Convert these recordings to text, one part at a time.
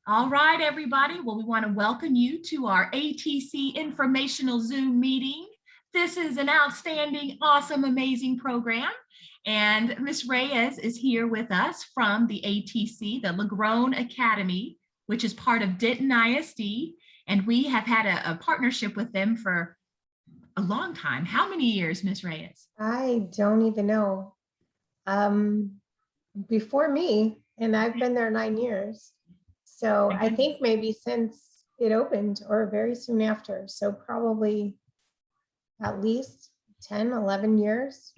All right, everybody. Well, we want to welcome you to our ATC Informational Zoom meeting. This is an outstanding, awesome, amazing program. And Ms. Reyes is here with us from the ATC, the Legrand Academy, which is part of Denton ISD. And we have had a partnership with them for a long time. How many years, Ms. Reyes? I don't even know. Before me, and I've been there 9 years. So I think maybe since it opened or very soon after. So probably at least 10, 11 years.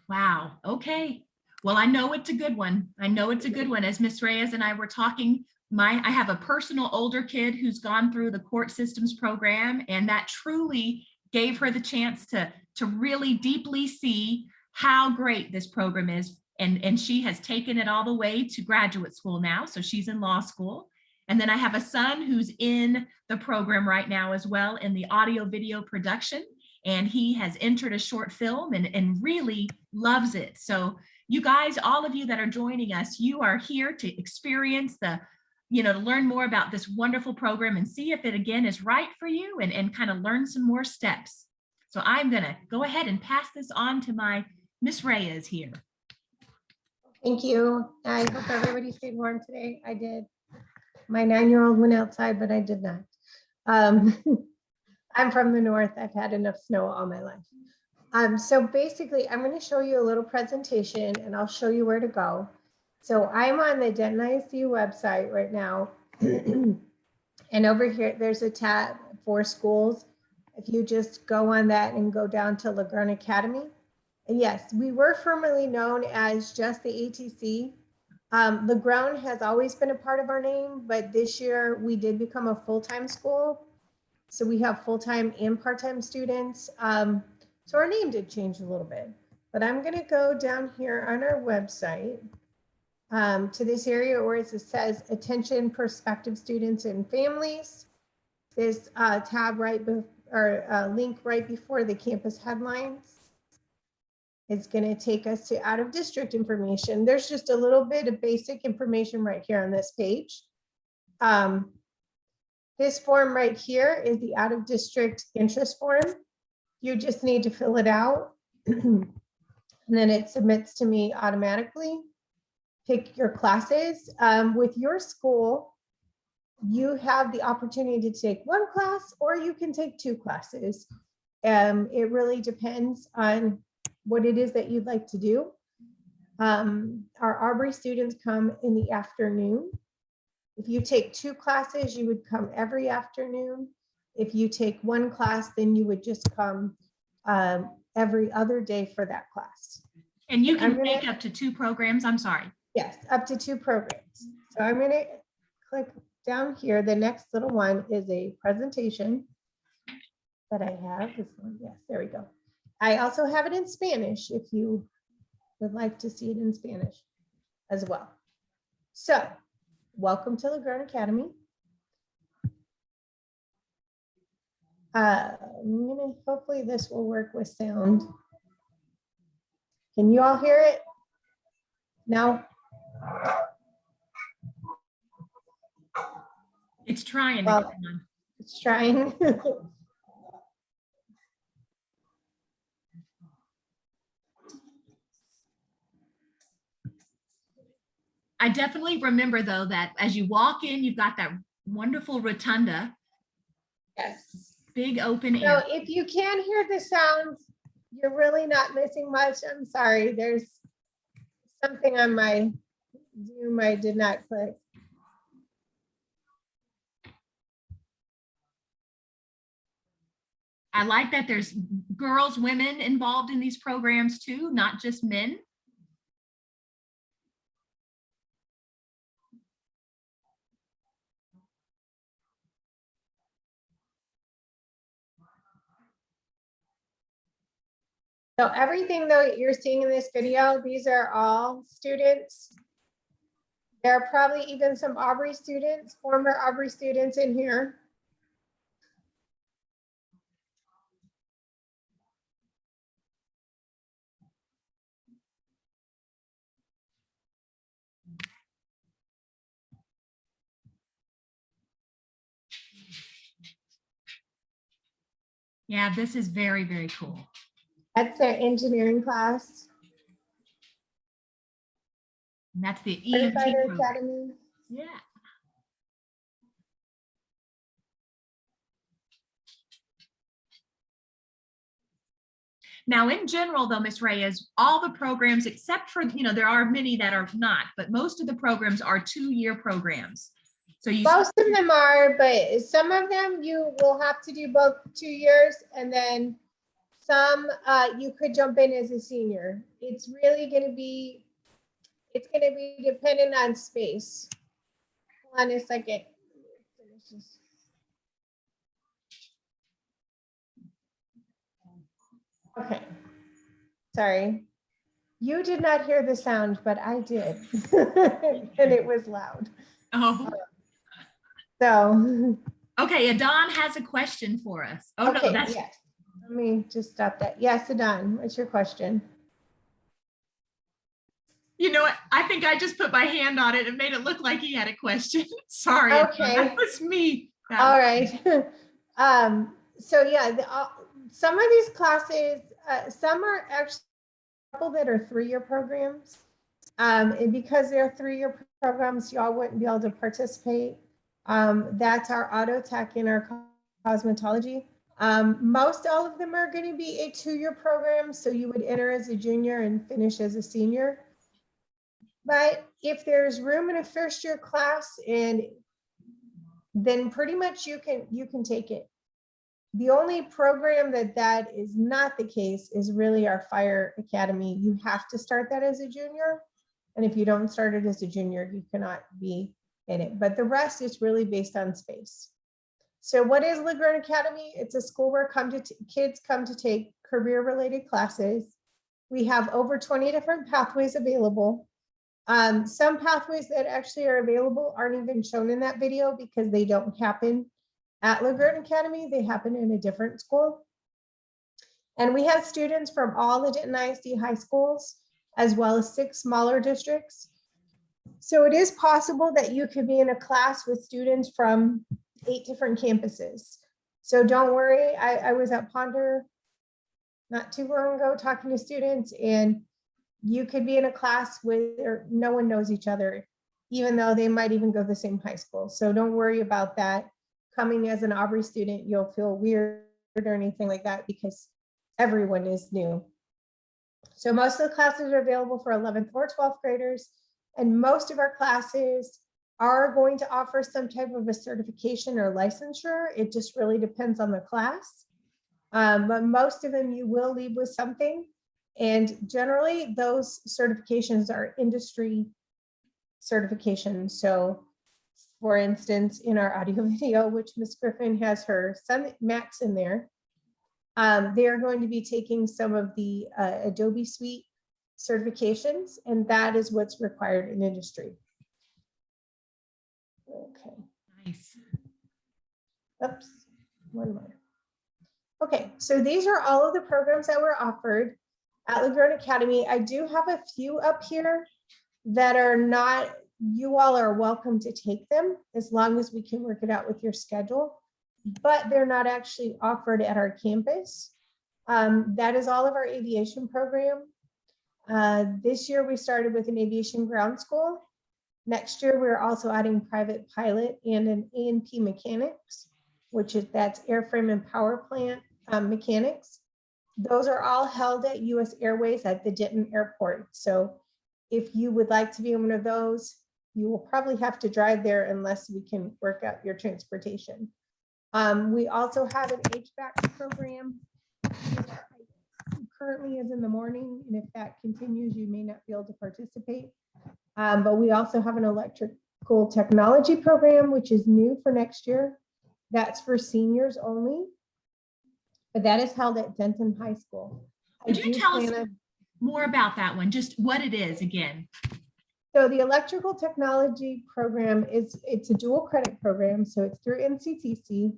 Wow. Okay. Well, I know it's a good one. I know it's a good one. As Miss Reyes and I were talking, I have a personal older kid who's gone through the court systems program, and that truly gave her the chance to really deeply see how great this program is. And she has taken it all the way to graduate school now. So she's in law school. And then I have a son who's in the program right now as well in the audio video production. And he has entered a short film and really loves it. So you guys, all of you that are joining us, you are here to experience to learn more about this wonderful program and see if it again is right for you and kind of learn some more steps. So I'm gonna go ahead and pass this on to my Miss Reyes here. Thank you. I hope everybody stayed warm today. I did. My 9-year-old went outside, but I did not. I'm from the north. I've had enough snow all my life. So basically, I'm going to show you a little presentation and I'll show you where to go. So I'm on the Denton ISD website right now. And over here, there's a tab for schools. If you just go on that and go down to Legrand Academy. And yes, we were formerly known as just the ATC. Legrand has always been a part of our name, but this year we did become a full-time school. So we have full-time and part-time students. So our name did change a little bit, but I'm going to go down here on our website to this area where it says attention prospective students and families. This tab link right before the campus headlines. It's going to take us to out of district information. There's just a little bit of basic information right here on this page. This form right here is the out of district interest form. You just need to fill it out and then it submits to me automatically. Pick your classes. With your school, you have the opportunity to take one class or you can take 2 classes. It really depends on what it is that you'd like to do. Our Aubrey students come in the afternoon. If you take 2 classes, you would come every afternoon. If you take 1 class, then you would just come every other day for that class. And you can take up to 2 programs. I'm sorry. Yes, up to 2 programs. So I'm going to click down here. The next little one is a presentation that I have. This one, yes, there we go. I also have it in Spanish if you would like to see it in Spanish as well. So welcome to Legrand Academy. Hopefully this will work with sound. Can you all hear it? No? It's trying. Well, it's trying. I definitely remember though that as you walk in, you've got that wonderful rotunda. Yes. Big open air. So if you can hear the sound, you're really not missing much. I'm sorry. There's something on my Zoom I did not click. I like that there's girls, women involved in these programs too, not just men. So everything that you're seeing in this video, these are all students. There are probably even some Aubrey students, former Aubrey students in here. Yeah, this is very, very cool. That's their engineering class. And that's the EMT Firefighter program. Academy. Yeah. Now, in general, though, Ms. Reyes, all the programs, except for, there are many that are not, but most of the programs are 2-year programs. So Most of them are, but some of them you will have to do both 2 years, and then some you could jump in as a senior. It's really going to be, dependent on space. Hold on a second. Okay. Sorry. You did not hear the sound, but I did. And it was loud. Oh. So. Okay, Adon has a question for us. Oh, okay, no, that's. Yes. Let me just stop that. Yes, Adon, what's your question? You know what? I think I just put my hand on it and made it look like he had a question. Sorry. Okay. That was me. All right. So yeah, some of these classes, some are actually a couple that are 3-year programs. And because they're 3-year programs, y'all wouldn't be able to participate. That's our auto tech and our cosmetology. Most all of them are going to be a 2-year program. So you would enter as a junior and finish as a senior. But if there's room in a 1st-year class, and then pretty much you can take it. The only program that is not the case is really our fire academy. You have to start that as a junior. And if you don't start it as a junior, you cannot be in it. But the rest is really based on space. So what is Legrand Academy? It's a school where kids come to take career-related classes. We have over 20 different pathways available. Some pathways that actually are available aren't even shown in that video because they don't happen at Legrand Academy. They happen in a different school. And we have students from all the Denton ISD high schools, as well as 6 smaller districts. So it is possible that you could be in a class with students from 8 different campuses. So don't worry, I was at Ponder not too long ago talking to students, and you could be in a class where no one knows each other, even though they might even go to the same high school. So don't worry about that. Coming as an Aubrey student, you'll feel weird or anything like that because everyone is new. So most of the classes are available for 11th or 12th graders, and most of our classes are going to offer some type of a certification or licensure. It just really depends on the class. But most of them you will leave with something. And generally those certifications are industry certifications. So for instance, in our audio video, which Ms. Griffin has her son Max in there, they are going to be taking some of the Adobe Suite certifications, and that is what's required in industry. Okay. Nice. Oops, one more. Okay, so these are all of the programs that were offered at Legrand Academy. I do have a few up here that are not, you all are welcome to take them as long as we can work it out with your schedule, but they're not actually offered at our campus. That is all of our aviation program. This year we started with an aviation ground school. Next year, we're also adding private pilot and an A&P mechanics, that's airframe and power plant mechanics. Those are all held at US Airways at the Denton Airport. So if you would like to be in one of those, you will probably have to drive there unless we can work out your transportation. We also have an HVAC program. Currently is in the morning, and if that continues, you may not be able to participate. But we also have an electrical technology program, which is new for next year. That's for seniors only, but that is held at Denton High School. Could you tell us more about that one, just what it is again? So the electrical technology program it's a dual credit program, so it's through NCTC.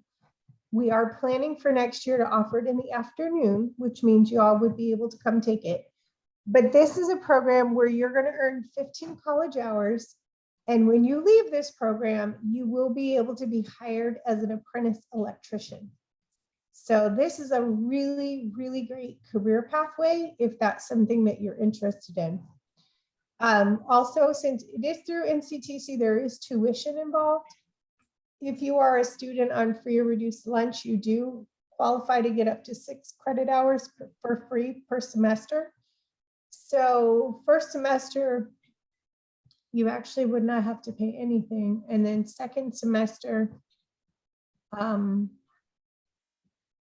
We are planning for next year to offer it in the afternoon, which means you all would be able to come take it. But this is a program where you're going to earn 15 college hours. And when you leave this program, you will be able to be hired as an apprentice electrician. So this is a really, really great career pathway if that's something that you're interested in. Also, since it is through NCTC, there is tuition involved. If you are a student on free or reduced lunch, you do qualify to get up to 6 credit hours for free per semester. So first semester, you actually would not have to pay anything. And then second semester,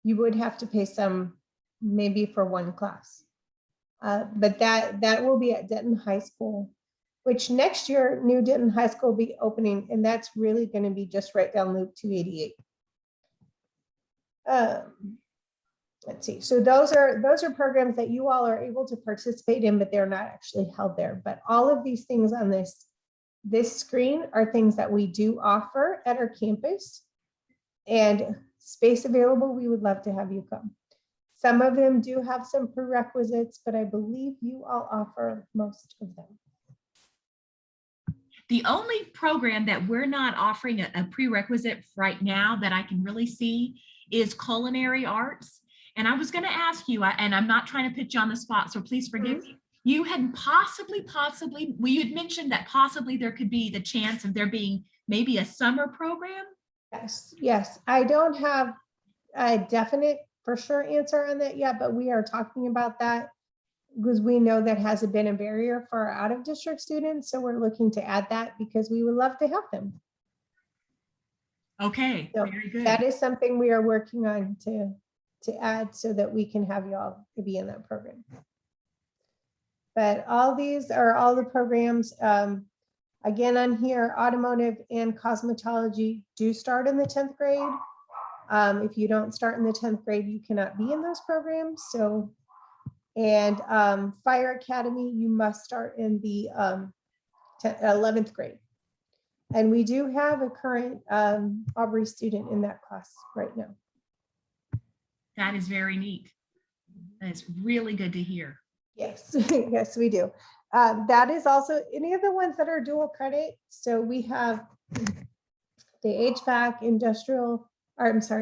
you would have to pay some, maybe for one class. But that will be at Denton High School, which next year, new Denton High School will be opening, and that's really going to be just right down Loop 288. Let's see. So those are programs that you all are able to participate in, but they're not actually held there. But all of these things on this screen are things that we do offer at our campus, and space available, we would love to have you come. Some of them do have some prerequisites, but I believe you all offer most of them. The only program that we're not offering a prerequisite right now that I can really see is culinary arts. And I was going to ask you, and I'm not trying to put you on the spot, so please forgive me. You had possibly, you had mentioned that possibly there could be the chance of there being maybe a summer program. Yes. I don't have a definite for sure answer on that yet, but we are talking about that because we know that hasn't been a barrier for our out of district students. So we're looking to add that because we would love to have them. Okay, So very good. that is something we are working on to add so that we can have you all to be in that program. But all these are all the programs. Again, on here, automotive and cosmetology do start in the 10th grade. If you don't start in the 10th grade, you cannot be in those programs. So, and fire academy, you must start in the 11th grade. And we do have a current Aubrey student in that class right now. That is very neat. That is really good to hear. Yes, yes, we do. That is also any of the ones that are dual credit. So we have the HVAC,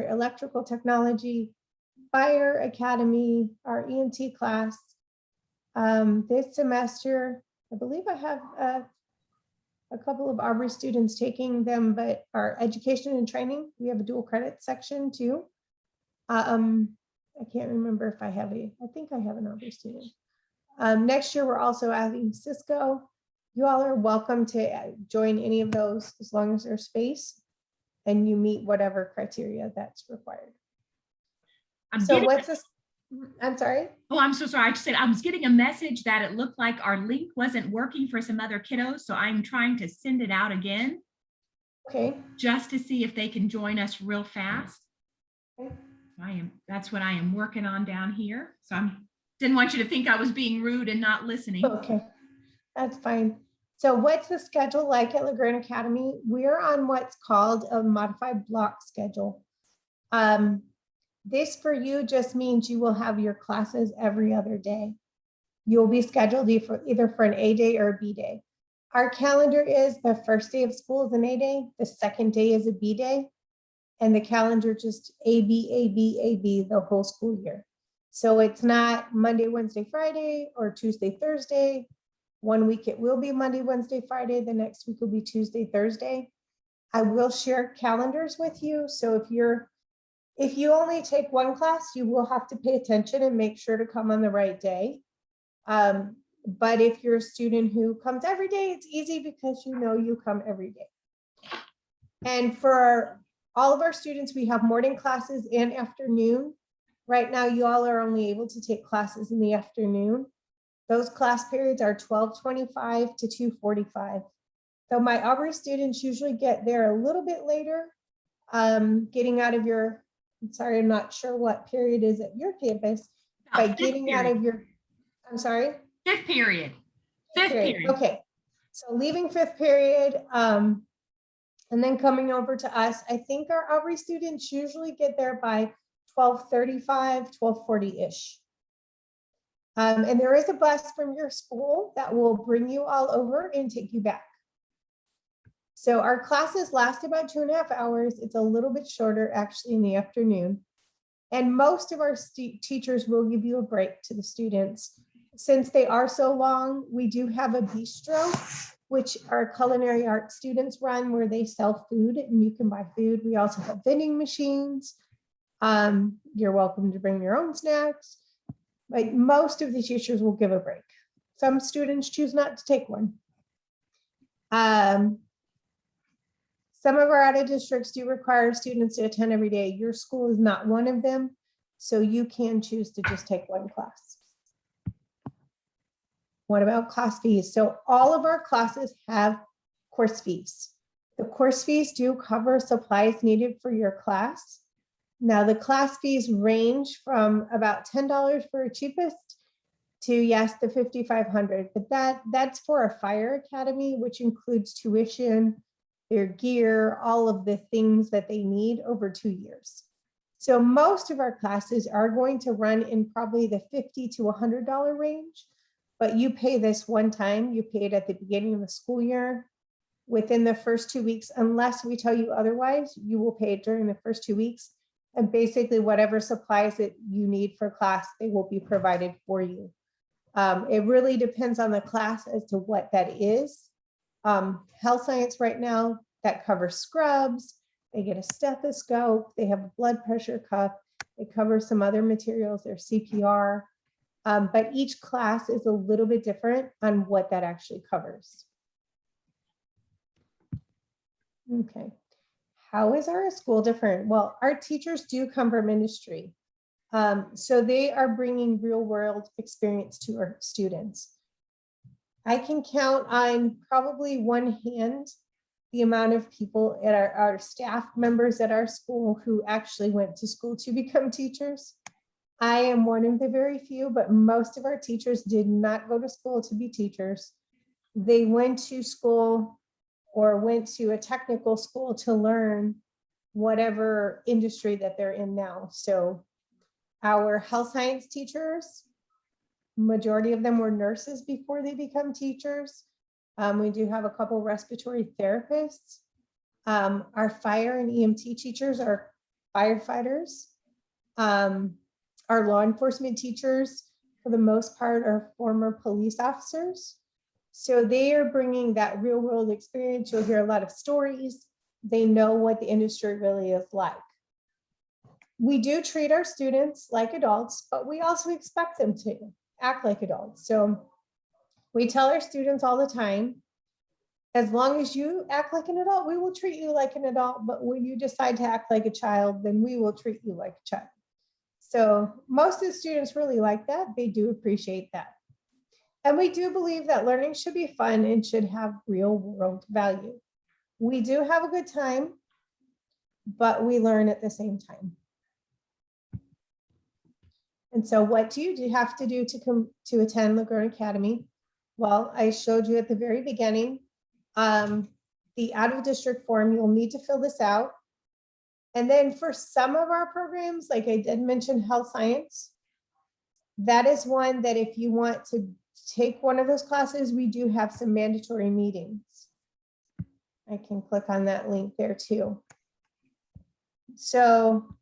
electrical technology, fire academy, our EMT class. This semester, I believe I have a couple of Aubrey students taking them, but our education and training, we have a dual credit section too. I can't remember if I think I have an Aubrey student. Next year, we're also adding Cisco. You all are welcome to join any of those as long as there's space and you meet whatever criteria that's required. I'm sorry. Oh, I'm so sorry. I just said I was getting a message that it looked like our link wasn't working for some other kiddos. So I'm trying to send it out again. Okay. Just to see if they can join us real fast. Okay. That's what I am working on down here. So I didn't want you to think I was being rude and not listening. Okay, that's fine. So what's the schedule like at Legrand Academy? We're on what's called a modified block schedule. This for you just means you will have your classes every other day. You'll be scheduled either for an A day or a B day. Our calendar is the first day of school is an A day, the second day is a B day, and the calendar just A, B, A, B, A, B the whole school year. So it's not Monday, Wednesday, Friday, or Tuesday, Thursday. One week it will be Monday, Wednesday, Friday. The next week will be Tuesday, Thursday. I will share calendars with you. So if you only take one class, you will have to pay attention and make sure to come on the right day. But if you're a student who comes every day, it's easy because you come every day. And for all of our students, we have morning classes and afternoon. Right now, you all are only able to take classes in the afternoon. Those class periods are 12:25 to 2:45. So my Aubrey students usually get there a little bit later, getting out of your, I'm not sure what period is at your campus, but getting out of your, Fifth period. Okay, so leaving fifth period, and then coming over to us. I think our Aubrey students usually get there by 12:35, 12:40-ish. And there is a bus from your school that will bring you all over and take you back. So our classes last about 2.5 hours. It's a little bit shorter actually in the afternoon. And most of our teachers will give you a break to the students. Since they are so long, we do have a bistro, which our culinary arts students run, where they sell food and you can buy food. We also have vending machines. You're welcome to bring your own snacks. But most of the teachers will give a break. Some students choose not to take one. Some of our out of districts do require students to attend every day. Your school is not one of them, so you can choose to just take one class. What about class fees? So all of our classes have course fees. The course fees do cover supplies needed for your class. Now the class fees range from about $10 for a cheapest to, yes, the $5,500, but that's for a fire academy, which includes tuition, their gear, all of the things that they need over 2 years. So most of our classes are going to run in probably the $50 to $100 range, but you pay this one time. You pay it at the beginning of the school year. Within the first 2 weeks, unless we tell you otherwise, you will pay it during the first 2 weeks. And basically whatever supplies that you need for class, they will be provided for you. It really depends on the class as to what that is. Health science right now, that covers scrubs. They get a stethoscope. They have a blood pressure cuff. They cover some other materials, their CPR. But each class is a little bit different on what that actually covers. Okay. How is our school different? Well, our teachers do come from industry. So they are bringing real world experience to our students. I can count on probably one hand the amount of people at our staff members at our school who actually went to school to become teachers. I am one of the very few, but most of our teachers did not go to school to be teachers. They went to school or went to a technical school to learn whatever industry that they're in now. So our health science teachers, majority of them were nurses before they become teachers. We do have a couple respiratory therapists. Our fire and EMT teachers are firefighters. Our law enforcement teachers, for the most part, are former police officers. So they are bringing that real world experience. You'll hear a lot of stories. They know what the industry really is like. We do treat our students like adults, but we also expect them to act like adults. So we tell our students all the time, as long as you act like an adult, we will treat you like an adult. But when you decide to act like a child, then we will treat you like a child. So most of the students really like that. They do appreciate that. And we do believe that learning should be fun and should have real world value. We do have a good time, but we learn at the same time. And so what do you have to do to attend Legrand Academy? Well, I showed you at the very beginning, the out of district form, you'll need to fill this out. And then for some of our programs, like I did mention health science, that is one that if you want to take one of those classes, we do have some mandatory meetings. I can click on that link there too. So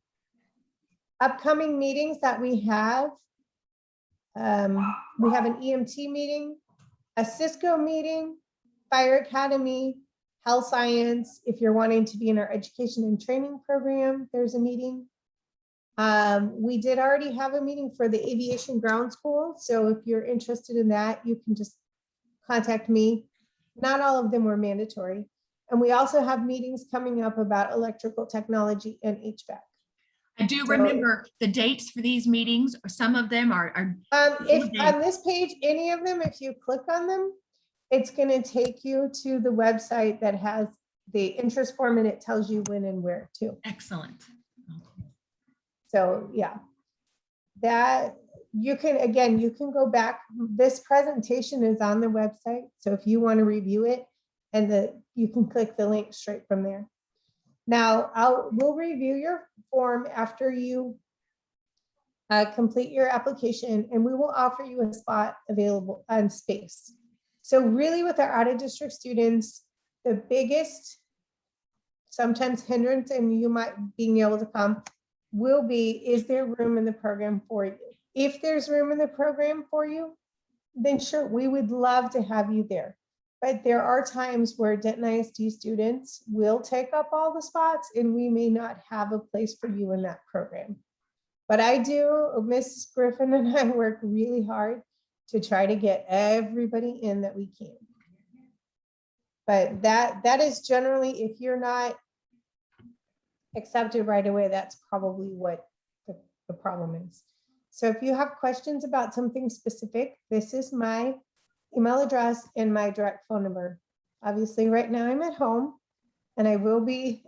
upcoming meetings that we have an EMT meeting, a Cisco meeting, Fire Academy, Health Science. If you're wanting to be in our education and training program, there's a meeting. We did already have a meeting for the aviation ground school. So if you're interested in that, you can just contact me. Not all of them were mandatory. And we also have meetings coming up about electrical technology and HVAC. I do remember the dates for these meetings. Some of them are if on this page, any of them, if you click on them, it's going to take you to the website that has the interest form and it tells you when and where too. Excellent. So yeah, that you can, again, you can go back. This presentation is on the website. So if you want to review it, and you can click the link straight from there. Now we'll review your form after you complete your application, and we will offer you a spot available on space. So really with our out of district students, the biggest sometimes hindrance and you might being able to come will be, is there room in the program for you? If there's room in the program for you, then sure, we would love to have you there. But there are times where Denton ISD students will take up all the spots and we may not have a place for you in that program. But Mrs. Griffin and I work really hard to try to get everybody in that we can. But that is generally, if you're not accepted right away, that's probably what the problem is. So if you have questions about something specific, this is my email address and my direct phone number. Obviously, right now I'm at home and I will be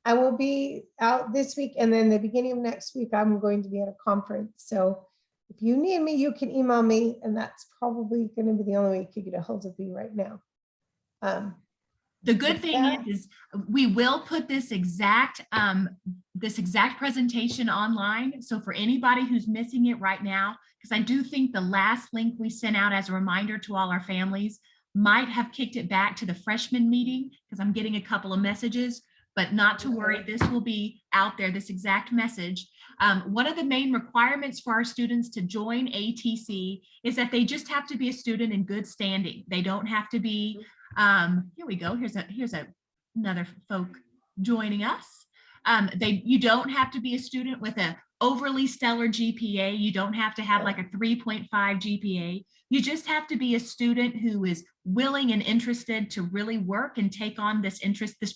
I will be out this week, and then the beginning of next week, I'm going to be at a conference. So if you need me, you can email me, and that's probably going to be the only way you could get a hold of me right now. The good thing is we will put this exact presentation online. So for anybody who's missing it right now, because I do think the last link we sent out as a reminder to all our families might have kicked it back to the freshman meeting, because I'm getting a couple of messages, but not to worry, this will be out there, this exact message. One of the main requirements for our students to join ATC is that they just have to be a student in good standing. They don't have to be, here we go, here's another folk joining us. You don't have to be a student with an overly stellar GPA. You don't have to have like a 3.5 GPA. You just have to be a student who is willing and interested to really work and take on this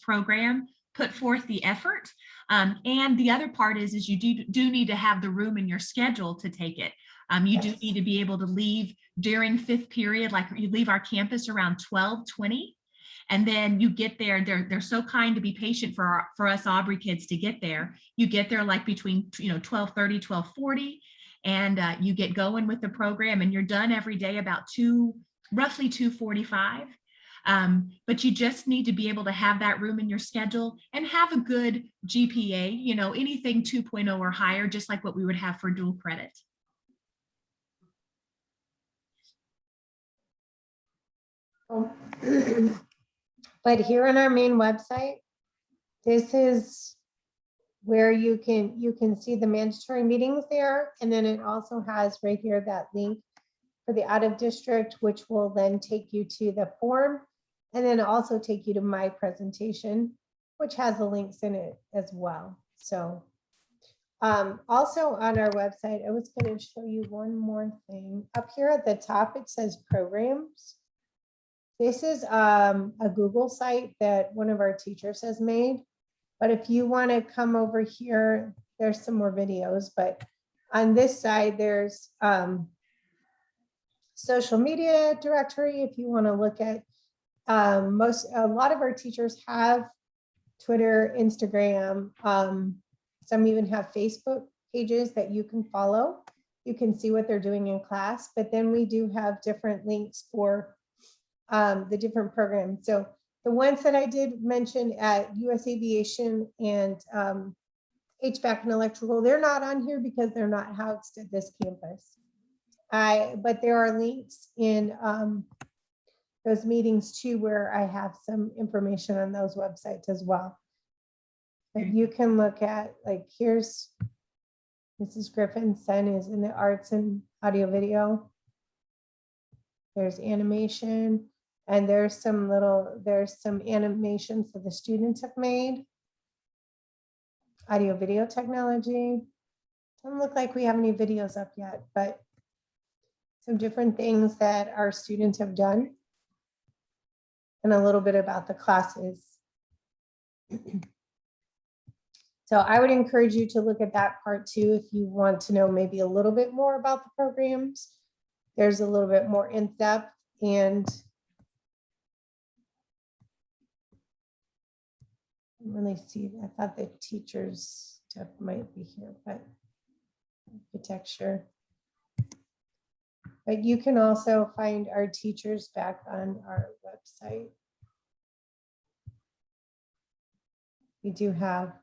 program, put forth the effort. And the other part is you do need to have the room in your schedule to take it. You do need to be able to leave during fifth period, like you leave our campus around 12:20. And then you get there, they're so kind to be patient for us Aubrey kids to get there. You get there like between 12:30, 12:40, and you get going with the program, and you're done every day about roughly 2:45. But you just need to be able to have that room in your schedule and have a good GPA, anything 2.0 or higher, just like what we would have for dual credit. But here on our main website, this is where you can see the mandatory meetings there. And then it also has right here that link for the out of district, which will then take you to the form, and then also take you to my presentation, which has the links in it as well. So also on our website, I was going to show you one more thing. Up here at the top, it says programs. This is a Google site that one of our teachers has made. But if you want to come over here, there's some more videos. But on this side, there's social media directory. If you want to look at a lot of our teachers have Twitter, Instagram. Some even have Facebook pages that you can follow. You can see what they're doing in class. But then we do have different links for the different programs. So the ones that I did mention at US Aviation and HVAC and electrical, they're not on here because they're not housed at this campus. But there are links in those meetings too, where I have some information on those websites as well. But you can look at, like, here's Mrs. Griffin's son is in the arts and audio video. There's animation, and there's some animations that the students have made. Audio video technology. Doesn't look like we have any videos up yet, but some different things that our students have done, and a little bit about the classes. So I would encourage you to look at that part too if you want to know maybe a little bit more about the programs. There's a little bit more in depth, and really see, I thought the teachers stuff might be here, but architecture. But you can also find our teachers back on our website. We do have,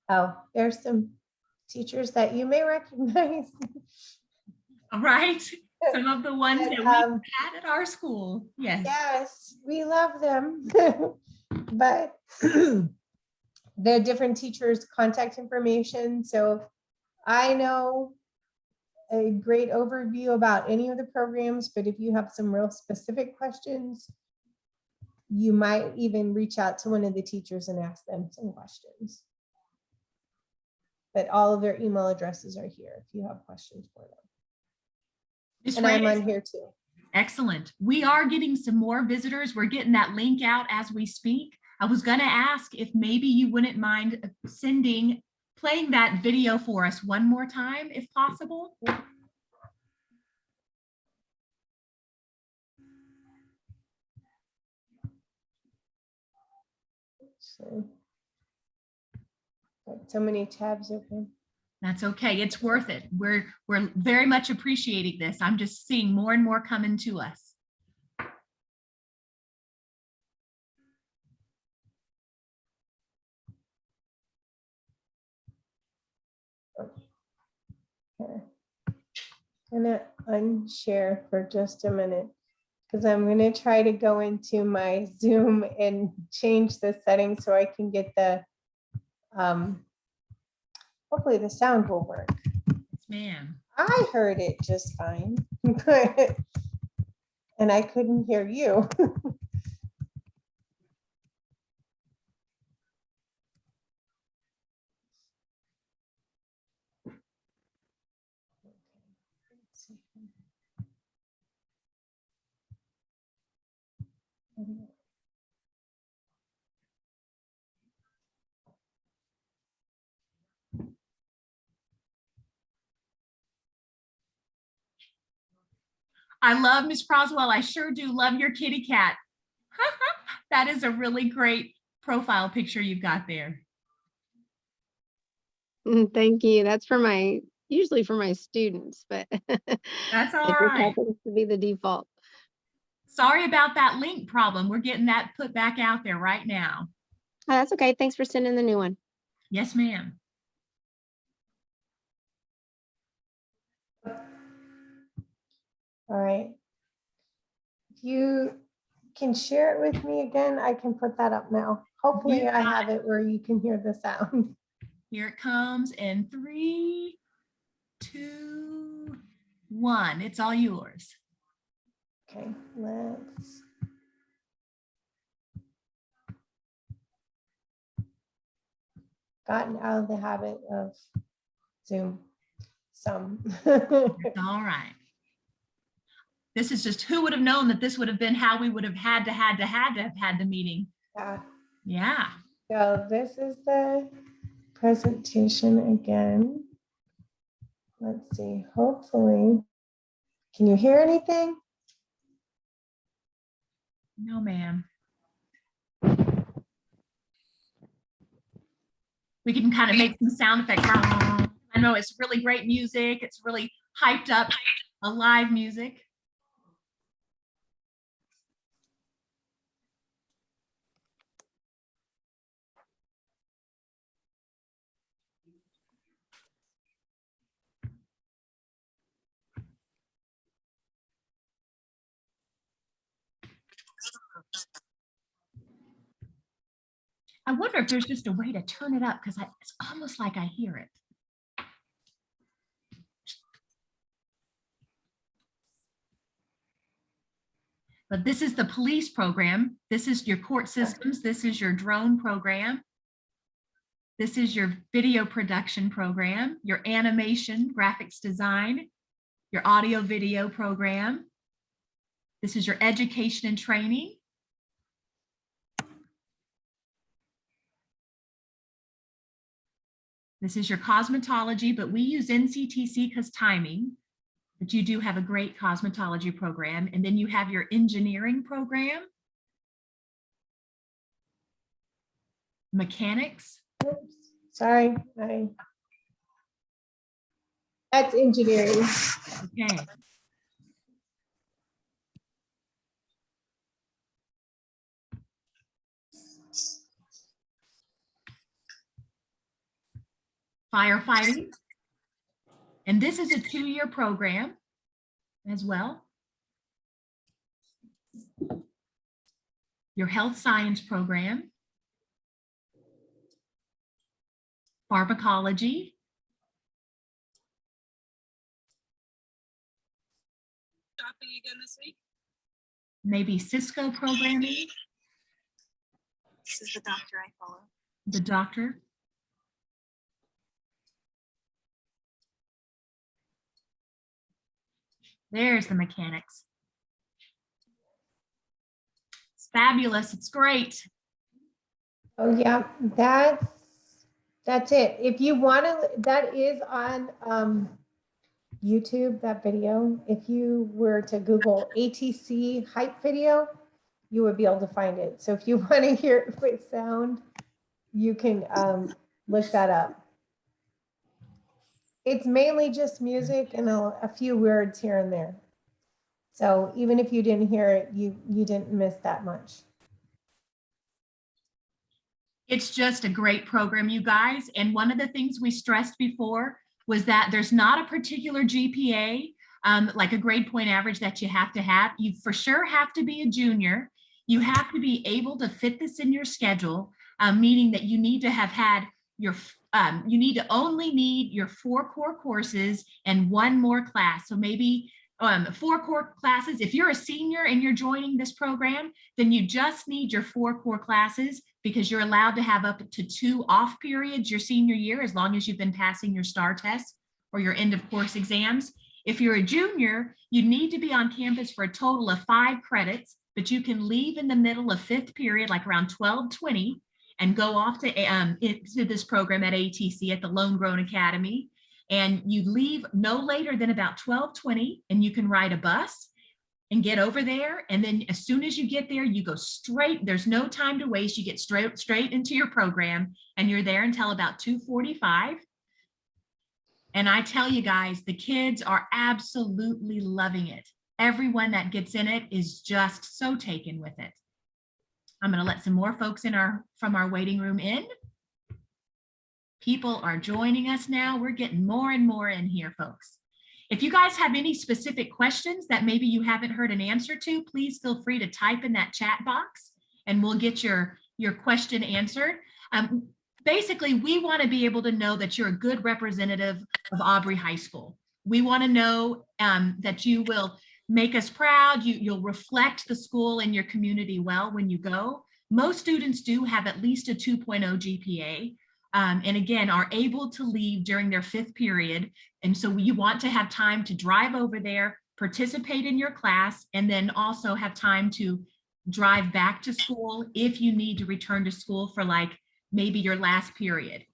oh, there's some teachers that you may recognize. All right. Some of the ones that we had at our school. Yes. Yes, we love them. But the different teachers' contact information. So I know a great overview about any of the programs, but if you have some real specific questions, you might even reach out to one of the teachers and ask them some questions. But all of their email addresses are here if you have questions for them. Ms. And I'm Reyes, on here too. excellent. We are getting some more visitors. We're getting that link out as we speak. I was going to ask if maybe you wouldn't mind playing that video for us one more time, if possible. So many tabs open. That's okay. It's worth it. We're very much appreciating this. I'm just seeing more and more coming to us. Okay. I'm gonna unshare for just a minute because I'm gonna try to go into my Zoom and change the settings so I can get the hopefully the sound will work. Yes, ma'am. I heard it just fine, but and I couldn't hear you. I love Miss Croswell. I sure do love your kitty cat. That is a really great profile picture you've got there. Thank you. That's for usually for my students, but That's all it just right. happens to be the default. Sorry about that link problem. We're getting that put back out there right now. Oh, that's okay. Thanks for sending the new one. Yes, ma'am. All right. If you can share it with me again, I can put that up now. Hopefully I have it where you can hear the sound. Here it comes in 3, 2, 1. It's all yours. Okay, let's. Gotten out of the habit of Zoom. It's all right. This is just who would have known that this would have been how we would have had to have had the meeting. Yeah. Yeah. So this is the presentation again. Let's see, hopefully, can you hear anything? No, ma'am. We can kind of make some sound effects. I know it's really great music. It's really hyped up, alive music. I wonder if there's just a way to turn it up because it's almost like I hear it. But this is the police program. This is your court systems. This is your drone program. This is your video production program, your animation, graphics design, your audio video program. This is your education and training. This is your cosmetology, but we use NCTC because timing, but you do have a great cosmetology program. And then you have your engineering program, mechanics. Oops, sorry, that's engineering. Okay. Firefighting. And this is a 2-year program as well. Your health science program. pharmacology, Shopping again this week. maybe Cisco programming, This is the doctor I follow. the doctor. There's the mechanics. It's fabulous. It's great. Oh, yeah, that's it. If you want to, that is on YouTube, that video. If you were to Google ATC hype video, you would be able to find it. So if you want to hear it with sound, you can look that up. It's mainly just music and a few words here and there. So even if you didn't hear it, you didn't miss that much. It's just a great program, you guys. And one of the things we stressed before was that there's not a particular GPA, like a grade point average that you have to have. You for sure have to be a junior. You have to be able to fit this in your schedule, meaning that you need to have had your, you need to only need your 4 core courses and 1 more class. So maybe 4 core classes. If you're a senior and you're joining this program, then you just need your 4 core classes, because you're allowed to have up to 2 off periods your senior year, as long as you've been passing your STAR tests or your end of course exams. If you're a junior, you need to be on campus for a total of 5 credits, but you can leave in the middle of 5th period, like around 12:20, and go off to this program at ATC at the Lone Grown Academy. And you leave no later than about 12:20, and you can ride a bus and get over there. And then as soon as you get there, you go straight. There's no time to waste. You get straight into your program, and you're there until about 2:45. And I tell you guys, the kids are absolutely loving it. Everyone that gets in it is just so taken with it. I'm going to let some more folks from our waiting room in. People are joining us now. We're getting more and more in here, folks. If you guys have any specific questions that maybe you haven't heard an answer to, please feel free to type in that chat box and we'll get your question answered. Basically, we want to be able to know that you're a good representative of Aubrey High School. We want to know that you will make us proud. You'll reflect the school and your community well when you go. Most students do have at least a 2.0 GPA. And again, are able to leave during their 5th period. And so you want to have time to drive over there, participate in your class, and then also have time to drive back to school if you need to return to school for like maybe your last period.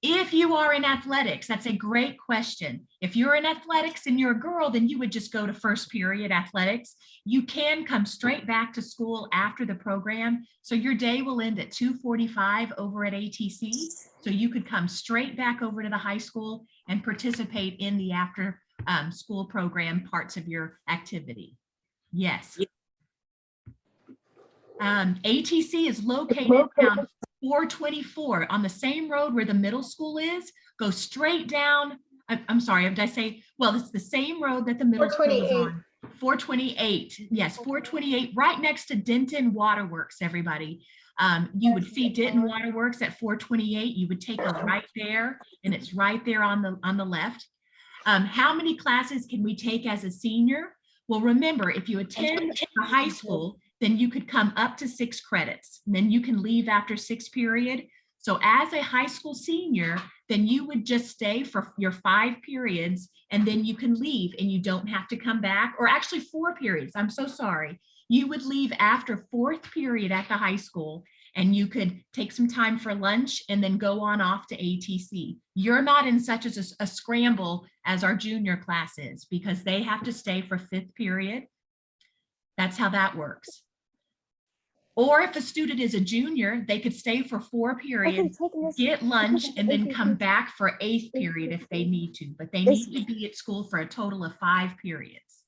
If you are in athletics, that's a great question. If you're in athletics and you're a girl, then you would just go to 1st period athletics. You can come straight back to school after the program. So your day will end at 2:45 over at ATC. So you could come straight back over to the high school and participate in the after school program parts of your activity. Yes. ATC is located down 424 on the same road where the middle school is. Go straight down. I'm sorry, did I say, well, it's the same road that the middle school is on. 428. Yes, 428, right next to Denton Waterworks, everybody. You would see Denton Waterworks at 428. You would take a right there, and it's right there on the left. How many classes can we take as a senior? Well, remember, if you attend a high school, then you could come up to 6 credits. And then you can leave after 6th period. So as a high school senior, then you would just stay for your 5 periods, and then you can leave and you don't have to come back, or actually 4 periods. I'm so sorry. You would leave after 4th period at the high school, and you could take some time for lunch and then go on off to ATC. You're not in such a scramble as our junior class is, because they have to stay for 5th period. That's how that works. Or if a student is a junior, they could stay for 4 periods, get lunch, and then come back for 8th period if they need to, but they need to be at school for a total of 5 periods.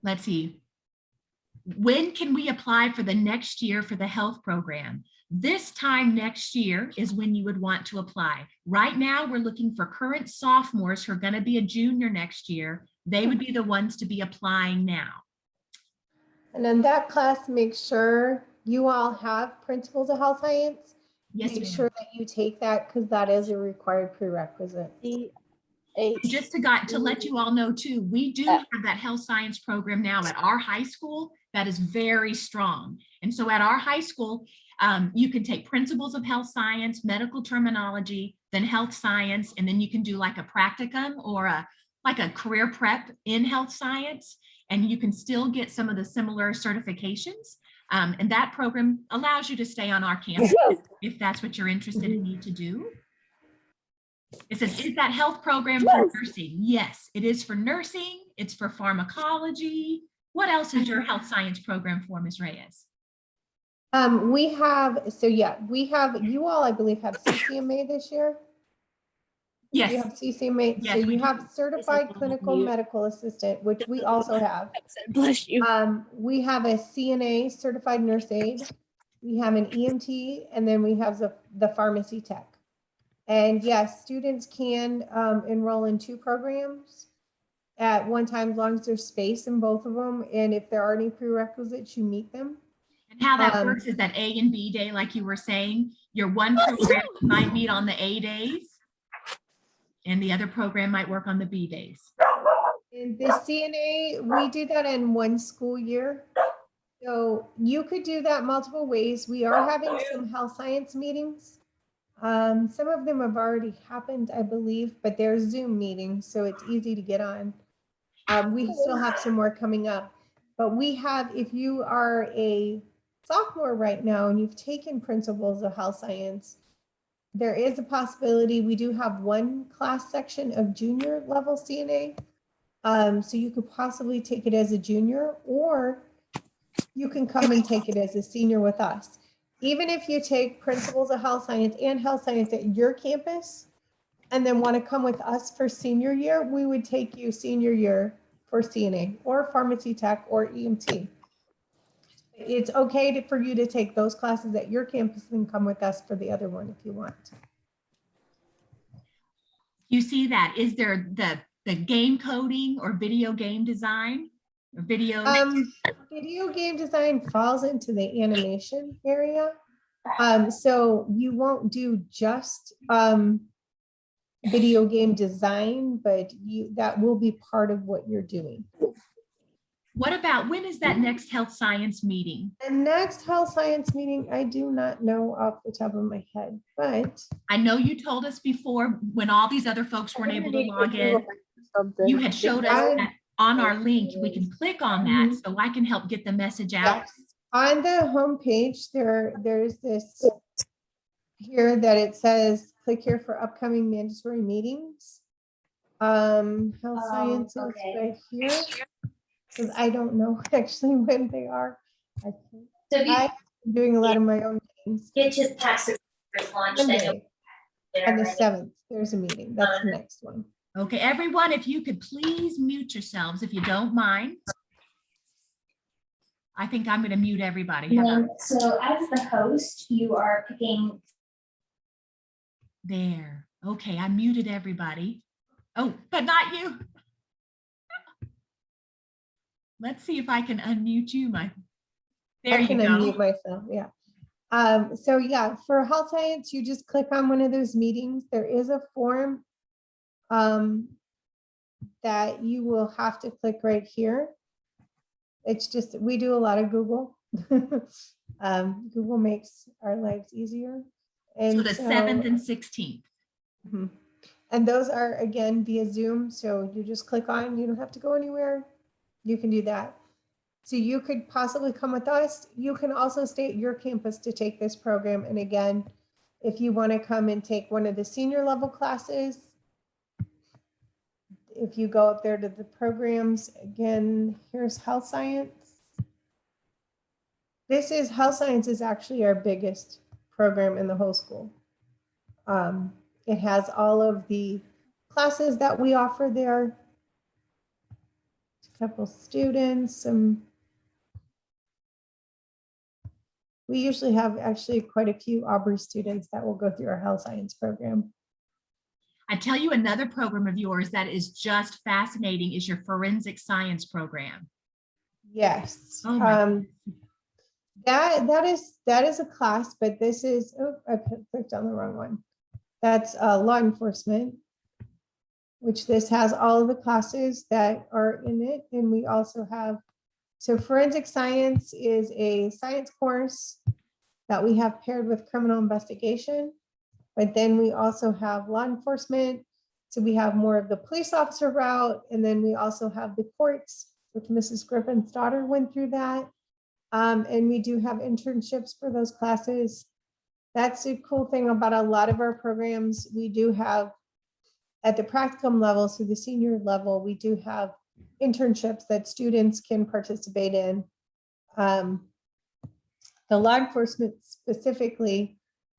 Let's see. When can we apply for the next year for the health program? This time next year is when you would want to apply. Right now, we're looking for current sophomores who are going to be a junior next year. They would be the ones to be applying now. And in that class, make sure you all have principles of health science. Yes, Make ma'am. sure that you take that because that is a required prerequisite. Just to let you all know too, we do have that health science program now at our high school that is very strong. And so at our high school, you can take principles of health science, medical terminology, then health science, and then you can do like a practicum or like a career prep in health science, and you can still get some of the similar certifications. And that program allows you to stay on our campus if that's what you're interested in need to do. It says, is that health program for nursing? Yes, it is for nursing. It's for pharmacology. What else is your health science program for, Ms. Reyes? We have, so yeah, we have, you all, I believe, have CCMA this year. You Yes, have CCMA, Yes, so we you do. have certified clinical medical assistant, which we also have. Bless you. We have a CNA, certified nurse aide. We have an EMT, and then we have the pharmacy tech. And yes, students can enroll in 2 programs at one time, as long as there's space in both of them. And if there are any prerequisites, you meet them. And how that works is that A and B day, like you were saying, your one program might meet on the A days and the other program might work on the B days. And the CNA, we do that in 1 school year. So you could do that multiple ways. We are having some health science meetings. Some of them have already happened, I believe, but they're Zoom meetings, so it's easy to get on. We still have some more coming up, but we have, if you are a sophomore right now and you've taken principles of health science, there is a possibility. We do have 1 class section of junior level CNA. So you could possibly take it as a junior, or you can come and take it as a senior with us. Even if you take principles of health science and health science at your campus and then want to come with us for senior year, we would take you senior year for CNA or pharmacy tech or EMT. It's okay for you to take those classes at your campus and come with us for the other one if you want. You see that? Is there the game coding or video game design or video? Video game design falls into the animation area. So you won't do just video game design, but that will be part of what you're doing. What about, when is that next health science meeting? The next health science meeting, I do not know off the top of my head, but I know you told us before when all these other folks weren't able to log in, you had showed us that on our link, we can click on that so I can help get the message out. yes, on the homepage, there's this here that it says, click here for upcoming mandatory meetings. Health sciences right here, because I don't know actually when they are. I'm doing a lot of my own meetings. Get to tax launched. Monday, on the 7th, there's a meeting. That's the next one. Okay, everyone, if you could please mute yourselves if you don't mind. I think I'm going to mute everybody. How about So as the host, you are picking. there? Okay, I muted everybody. Oh, but not you. Let's see if I can unmute you. There I you can go. unmute myself, yeah. So yeah, for health science, you just click on one of those meetings. There is a form that you will have to click right here. It's just, we do a lot of Google. Google makes our lives easier. And So the 7th and 16th. Mhm. And those are, again, via Zoom. So you just click on, you don't have to go anywhere. You can do that. So you could possibly come with us. You can also stay at your campus to take this program. And again, if you want to come and take one of the senior level classes, if you go up there to the programs, again, here's health science. Health science is actually our biggest program in the whole school. It has all of the classes that we offer there. A couple students, we usually have actually quite a few Aubrey students that will go through our health science program. I tell you, another program of yours that is just fascinating is your forensic science program. Yes. Oh my That is a class, but this is, oh, I clicked on the wrong one. That's law enforcement, which this has all of the classes that are in it. And we also have, so forensic science is a science course that we have paired with criminal investigation. But then we also have law enforcement. So we have more of the police officer route. And then we also have the courts, which Mrs. Griffin's daughter went through that. And we do have internships for those classes. That's the cool thing about a lot of our programs. We do have at the practicum level, so the senior level, we do have internships that students can participate in. The law enforcement specifically,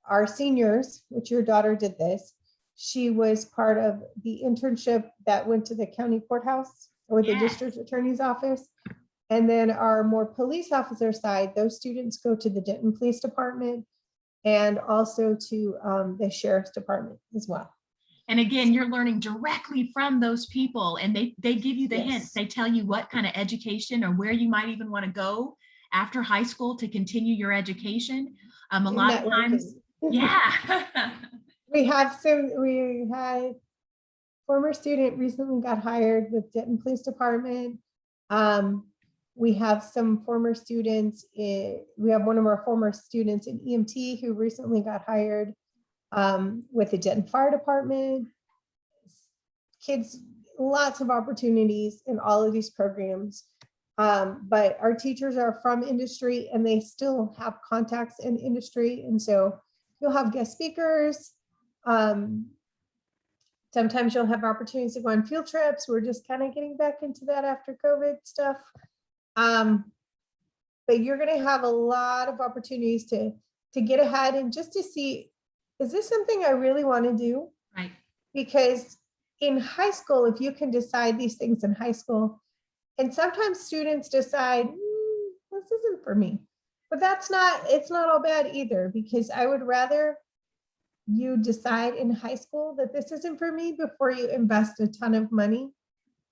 our seniors, which your daughter did this, she was part of the internship that went to the county courthouse or the Yes. district attorney's office. And then our more police officer side, those students go to the Denton Police Department and also to the sheriff's department as well. And again, you're learning directly from those people, and they give you the hints. Yes. They tell you what kind of education or where you might even want to go after high school to continue your education. A lot of times, yeah. We had former student recently got hired with Denton Police Department. We have some former students, we have one of our former students in EMT who recently got hired with the Denton Fire Department. Kids, lots of opportunities in all of these programs. But our teachers are from industry and they still have contacts in industry. And so you'll have guest speakers. Sometimes you'll have opportunities to go on field trips. We're just kind of getting back into that after COVID stuff. But you're going to have a lot of opportunities to get ahead and just to see, is this something I really want to do? Right. Because in high school, if you can decide these things in high school, and sometimes students decide, this isn't for me, but it's not all bad either, because I would rather you decide in high school that this isn't for me before you invest a ton of money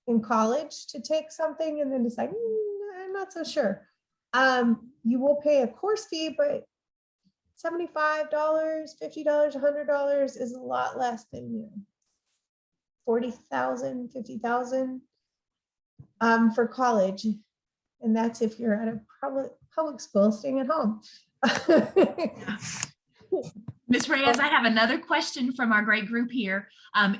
in college to take something and then decide, I'm not so sure. You will pay a course fee, but $75, $50, $100 is a lot less than $40,000, $50,000 for college. And that's if you're at a public school staying at home. Ms. Reyes, I have another question from our great group here.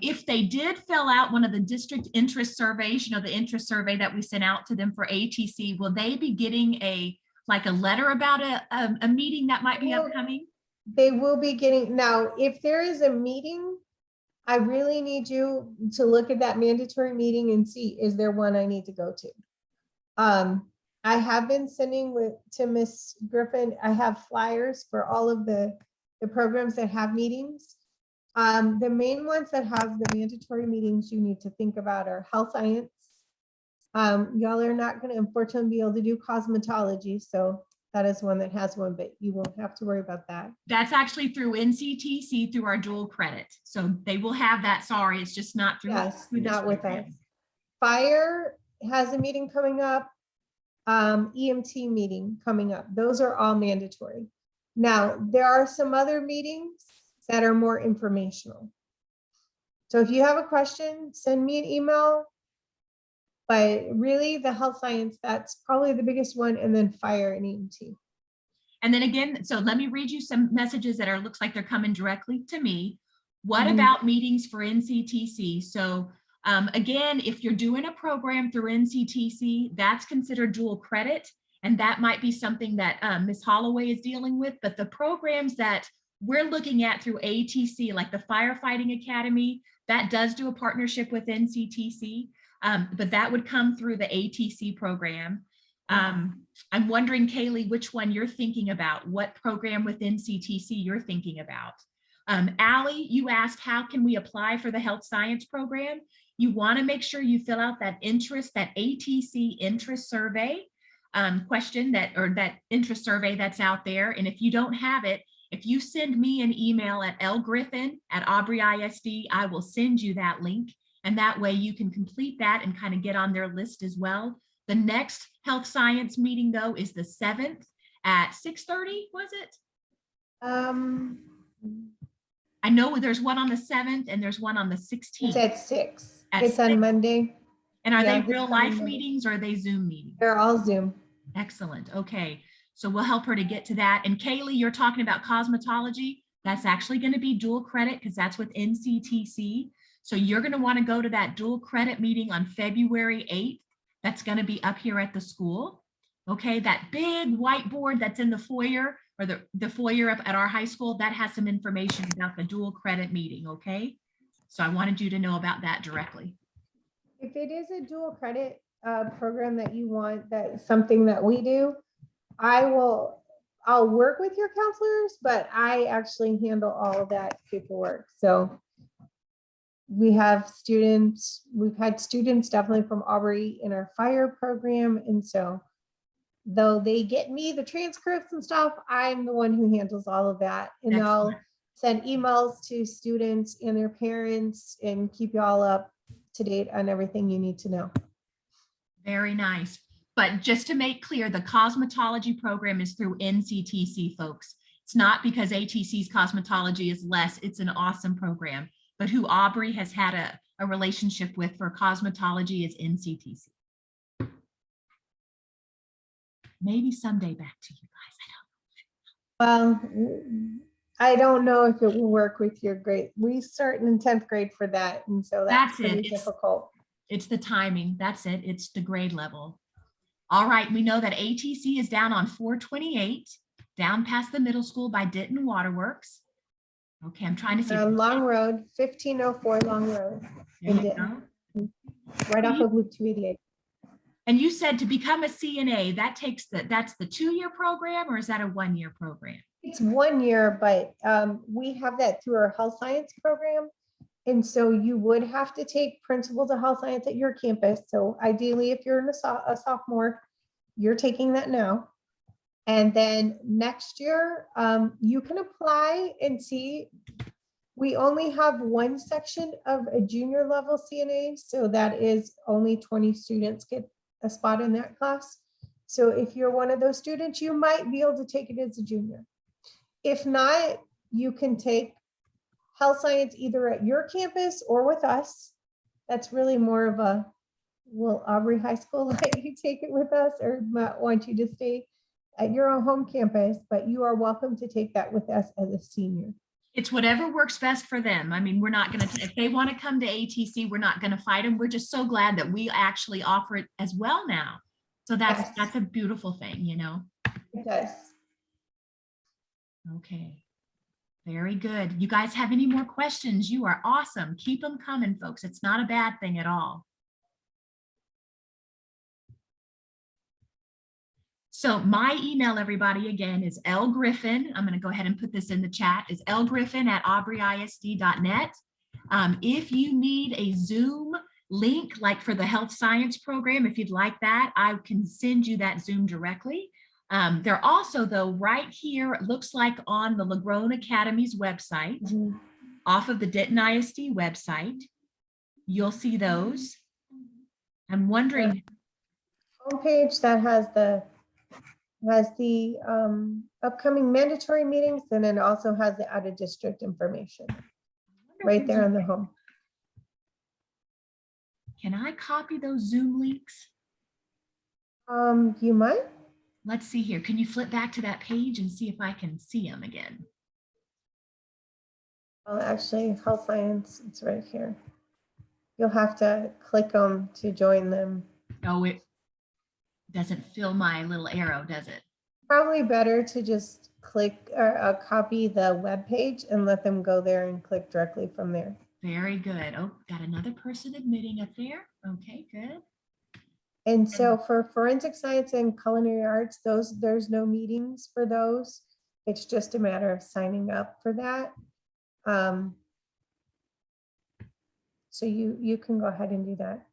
If they did fill out one of the district interest surveys, the interest survey that we sent out to them for ATC, will they be getting a letter about a meeting that might be upcoming? They will be getting, now, if there is a meeting, I really need you to look at that mandatory meeting and see, is there one I need to go to? I have been sending to Ms. Griffin, I have flyers for all of the programs that have meetings. The main ones that have the mandatory meetings you need to think about are health science. Y'all are not going to unfortunately be able to do cosmetology, so that is one that has one, but you won't have to worry about that. That's actually through NCTC through our dual credit. So they will have that. Sorry, it's just not through. Yes, through this not with program. us. Fire has a meeting coming up. EMT meeting coming up. Those are all mandatory. Now, there are some other meetings that are more informational. So if you have a question, send me an email. But really, the health science, that's probably the biggest one, and then fire and EMT. And then again, so let me read you some messages that looks like they're coming directly to me. What Mhm. about meetings for NCTC? So again, if you're doing a program through NCTC, that's considered dual credit. And that might be something that Ms. Holloway is dealing with. But the programs that we're looking at through ATC, like the Firefighting Academy, that does do a partnership with NCTC. But that would come through the ATC program. I'm wondering, Kaylee, which one you're thinking about, what program within CTC you're thinking about. Allie, you asked, how can we apply for the health science program? You want to make sure you fill out that ATC interest survey question that interest survey that's out there. And if you don't have it, if you send me an email at lgriffin@AubreyISD, I will send you that link. And that way you can complete that and kind of get on their list as well. The next health science meeting, though, is the 7th at 6:30, was it? Um, I know there's one on the 7th and there's one on the 16th. it's at 6. At It's on 6. Monday. And are Yeah, they this real coming life Monday. meetings or are they Zoom meetings? They're all Zoom. Excellent. Okay. So we'll help her to get to that. And Kaylee, you're talking about cosmetology. That's actually going to be dual credit because that's with NCTC. So you're going to want to go to that dual credit meeting on February 8th. That's going to be up here at the school. Okay. That big whiteboard that's in the foyer or the foyer up at our high school, that has some information about the dual credit meeting. Okay. So I wanted you to know about that directly. If it is a dual credit program that you want, that's something that we do, I'll work with your counselors, but I actually handle all of that paperwork. So we've had students definitely from Aubrey in our fire program. And so though they get me the transcripts and stuff, I'm the one who handles all of that. And Excellent. I'll send emails to students and their parents and keep you all up to date on everything you need to know. Very nice. But just to make clear, the cosmetology program is through NCTC, folks. It's not because ATC's cosmetology is less. It's an awesome program. But who Aubrey has had a relationship with for cosmetology is NCTC. Maybe someday back to you guys. Well, I don't know if it will work with your grade. We start in 10th grade for that. And so that's That's it. pretty difficult. It's the timing. That's it. It's the grade level. All right. We know that ATC is down on 428, down past the middle school by Denton Waterworks. Okay. I'm trying to see. Long Road, 1504 Long Road, There you go. right off of Loop 288. And you said to become a CNA, that's the 2-year program, or is that a 1-year program? It's 1 year, but we have that through our health science program. And so you would have to take principles of health science at your campus. So ideally, if you're a sophomore, you're taking that now. And then next year, you can apply and see. We only have one section of a junior level CNA. So that is only 20 students get a spot in that class. So if you're one of those students, you might be able to take it as a junior. If not, you can take health science either at your campus or with us. That's really more of a, will Aubrey High School let you take it with us or not want you to stay at your own home campus, but you are welcome to take that with us as a senior. It's whatever works best for them. I mean, we're not going to, if they want to come to ATC, we're not going to fight them. We're just so glad that we actually offer it as well now. So Yes. that's a beautiful thing, you know? It does. Okay. Very good. You guys have any more questions? You are awesome. Keep them coming, folks. It's not a bad thing at all. So my email, everybody, again, is lgriffin. I'm going to go ahead and put this in the chat. Is lgriffin@aubreysd.net. If you need a Zoom link, like for the health science program, if you'd like that, I can send you that Zoom directly. They're also, though, right here, it looks like on the Legrand Academy's website, off of the Denton ISD website. You'll see those. I'm wondering. Homepage that has the upcoming mandatory meetings, and then also has the out of district information right there on the home. Can I copy those Zoom links? You might. Let's see here. Can you flip back to that page and see if I can see them again? Well, actually, health science, it's right here. You'll have to click them to join them. Oh, it doesn't fill my little arrow, does it? Probably better to just click or copy the web page and let them go there and click directly from there. Very good. Oh, got another person admitting up there. Okay, good. And so for forensic science and culinary arts, there's no meetings for those. It's just a matter of signing up for that. So you can go ahead and do that.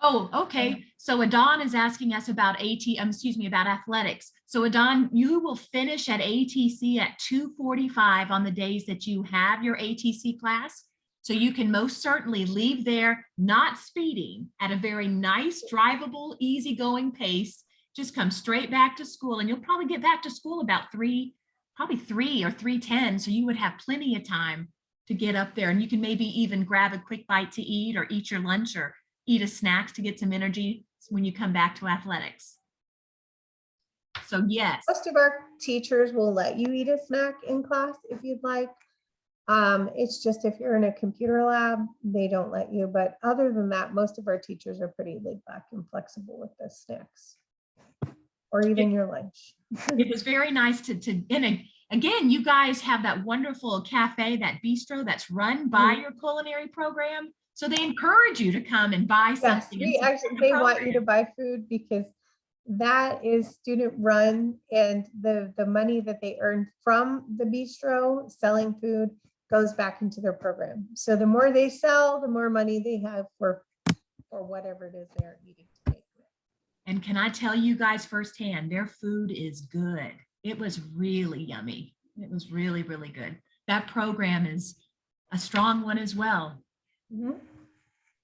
Oh, okay. So Adon is asking us about about athletics. So Adon, you will finish at ATC at 2:45 on the days that you have your ATC class. So you can most certainly leave there, not speeding, at a very nice, drivable, easygoing pace just come straight back to school, and you'll probably get back to school about probably 3 or 3:10. So you would have plenty of time to get up there, and you can maybe even grab a quick bite to eat or eat your lunch or eat a snack to get some energy when you come back to athletics. So yes. Most of our teachers will let you eat a snack in class if you'd like. It's just if you're in a computer lab, they don't let you. But other than that, most of our teachers are pretty laid back and flexible with the snacks or even your lunch. It was very nice and again, you guys have that wonderful cafe, that bistro that's run by your culinary program. So they encourage you to come and buy Yes, something. we actually, they want you to buy food because that is student run, and the money that they earn from the bistro selling food goes back into their program. So the more they sell, the more money they have for whatever it is they're eating today. And can I tell you guys firsthand, their food is good. It was really yummy. It was really, really good. That program is a strong one as well. Mhm.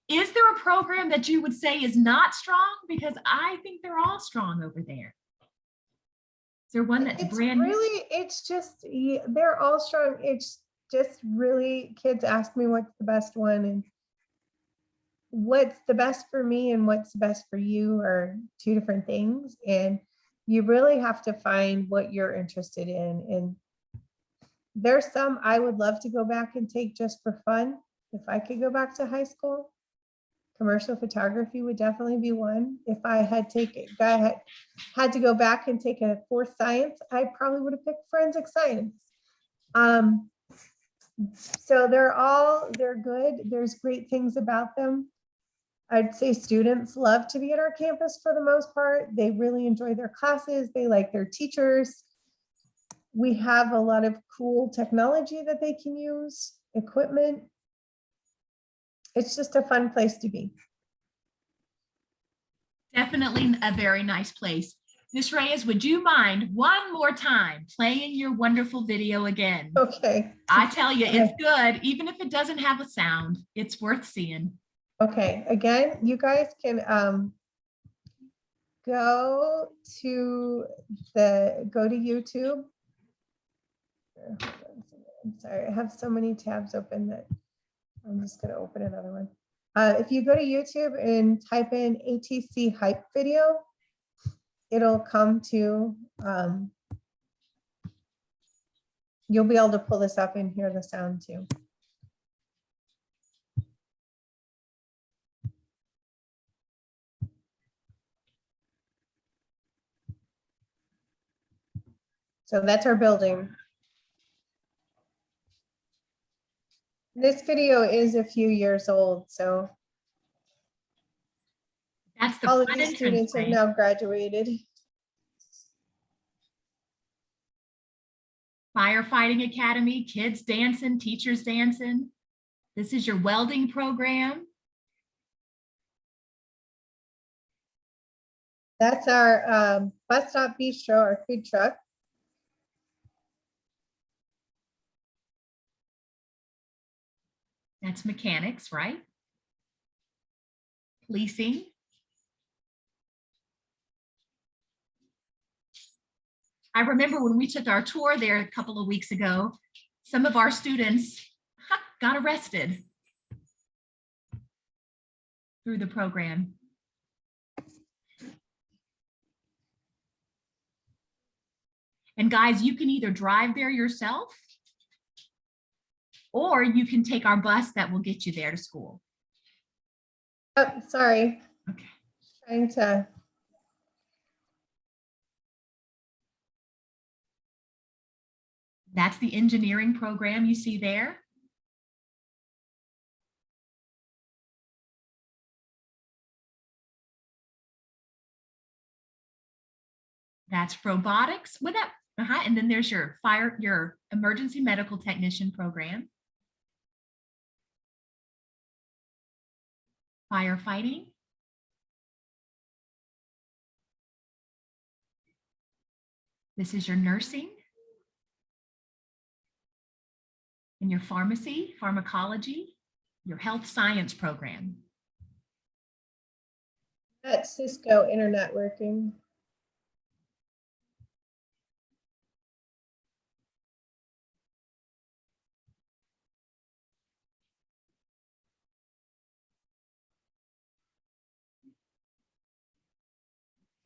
Is there a program that you would say is not strong? Because I think they're all strong over there. Is there one that's It's brand new? really, it's just, they're all strong. It's just really, kids ask me what's the best one, and what's the best for me and what's the best for you are two different things. And you really have to find what you're interested in. And there's some I would love to go back and take just for fun. If I could go back to high school, commercial photography would definitely be one. If I had had to go back and take a fourth science, I probably would have picked forensic science. So they're good. There's great things about them. I'd say students love to be at our campus for the most part. They really enjoy their classes. They like their teachers. We have a lot of cool technology that they can use, equipment. It's just a fun place to be. Definitely a very nice place. Ms. Reyes, would you mind one more time playing your wonderful video again? Okay. I tell you, it's good. Even if it doesn't have a sound, it's worth seeing. Okay, again, you guys can go to YouTube. I'm sorry, I have so many tabs open that I'm just going to open another one. If you go to YouTube and type in ATC hype video, it'll come to, you'll be able to pull this up and hear the sound too. So that's our building. This video is a few years old, so That's the all of front these entrance students have way. now graduated. Firefighting Academy, kids dancing, teachers dancing. This is your welding program. That's our bus stop bistro, our food truck. That's mechanics, right? Policing. I remember when we took our tour there a couple of weeks ago, some of our students got arrested through the program. And guys, you can either drive there yourself, or you can take our bus that will get you there to school. Oh, sorry. Okay. Trying to. That's the engineering program you see there. That's robotics with that. And then there's your emergency medical technician program. Firefighting. This is your nursing. And your pharmacy, pharmacology, your health science program. That's Cisco internet working.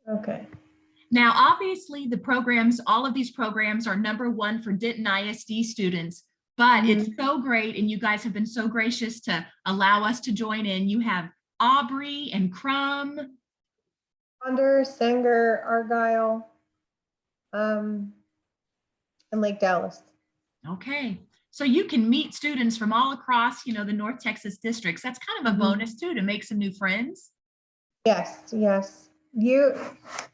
Okay. Now, obviously, the programs, all of these programs are #1 for Denton ISD students, but it's so great, and you guys have been so gracious to allow us to join in. You have Aubrey and Crum. Ponder, Sanger, Argyle, and Lake Dallas. Okay, so you can meet students from all across, the North Texas districts. That's kind of a bonus too, to make some new friends. Yes, yes. You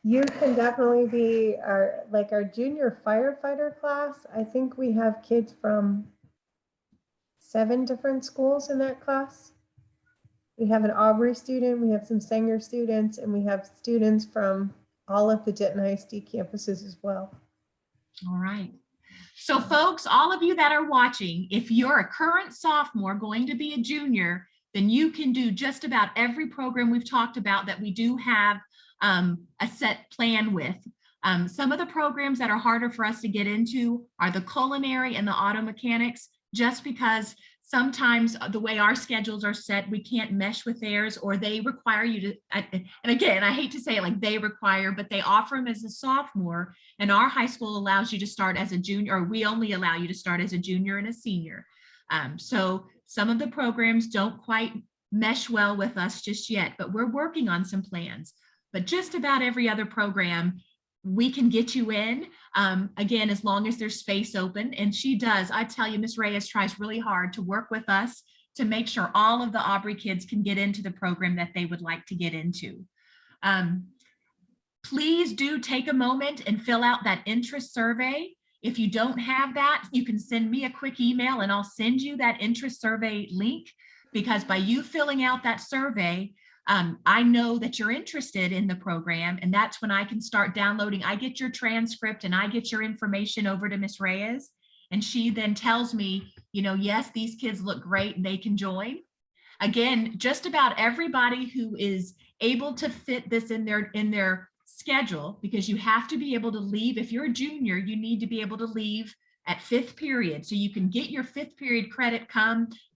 can definitely be our junior firefighter class. I think we have kids from 7 different schools in that class. We have an Aubrey student, we have some Sanger students, and we have students from all of the Denton ISD campuses as well. All right. So folks, all of you that are watching, if you're a current sophomore going to be a junior, then you can do just about every program we've talked about that we do have a set plan with. Some of the programs that are harder for us to get into are the culinary and the auto mechanics, just because sometimes the way our schedules are set, we can't mesh with theirs, or they require you to, and again, I hate to say it like they require, but they offer them as a sophomore, and our high school allows you to start as a junior, or we only allow you to start as a junior and a senior. So some of the programs don't quite mesh well with us just yet, but we're working on some plans. But just about every other program, we can get you in, again, as long as there's space open. And she does, I tell you, Ms. Reyes tries really hard to work with us to make sure all of the Aubrey kids can get into the program that they would like to get into. Please do take a moment and fill out that interest survey. If you don't have that, you can send me a quick email and I'll send you that interest survey link, because by you filling out that survey, I know that you're interested in the program, and that's when I can start downloading. I get your transcript and I get your information over to Ms. Reyes, and she then tells me, yes, these kids look great and they can join. Again, just about everybody who is able to fit this in their schedule, because you have to be able to leave. If you're a junior, you need to be able to leave at 5th period. So you can get your 5th period credit,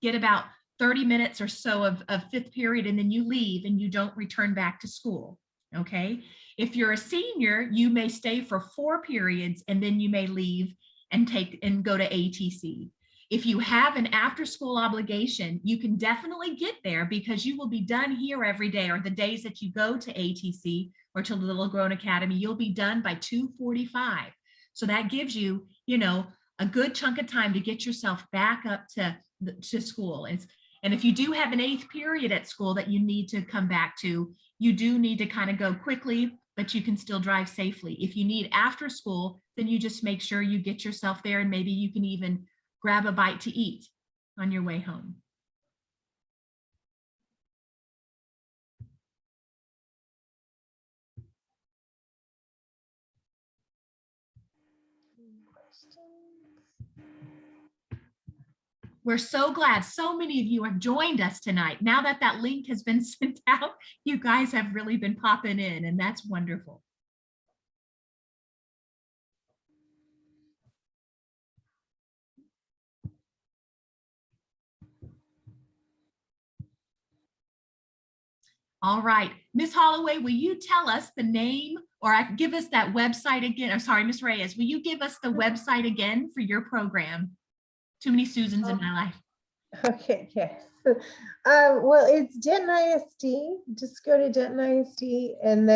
get about 30 minutes or so of 5th period, and then you leave and you don't return back to school. Okay. If you're a senior, you may stay for 4 periods and then you may leave and go to ATC. If you have an after school obligation, you can definitely get there, because you will be done here every day, or the days that you go to ATC or to the Legrand Academy, you'll be done by 2:45. So that gives you, a good chunk of time to get yourself back up to school. And if you do have an 8th period at school that you need to come back to, you do need to kind of go quickly, but you can still drive safely. If you need after school, then you just make sure you get yourself there, and maybe you can even grab a bite to eat on your way home. We're so glad so many of you have joined us tonight. Now that that link has been sent out, you guys have really been popping in, and that's wonderful. All right, Ms. Holloway, will you tell us the name, or give us that website again? I'm sorry, Ms. Reyes, will you give us the website again for your program? Too many Susans in my life. Okay, yes. Well, it's Denton ISD. Just go to Denton ISD, and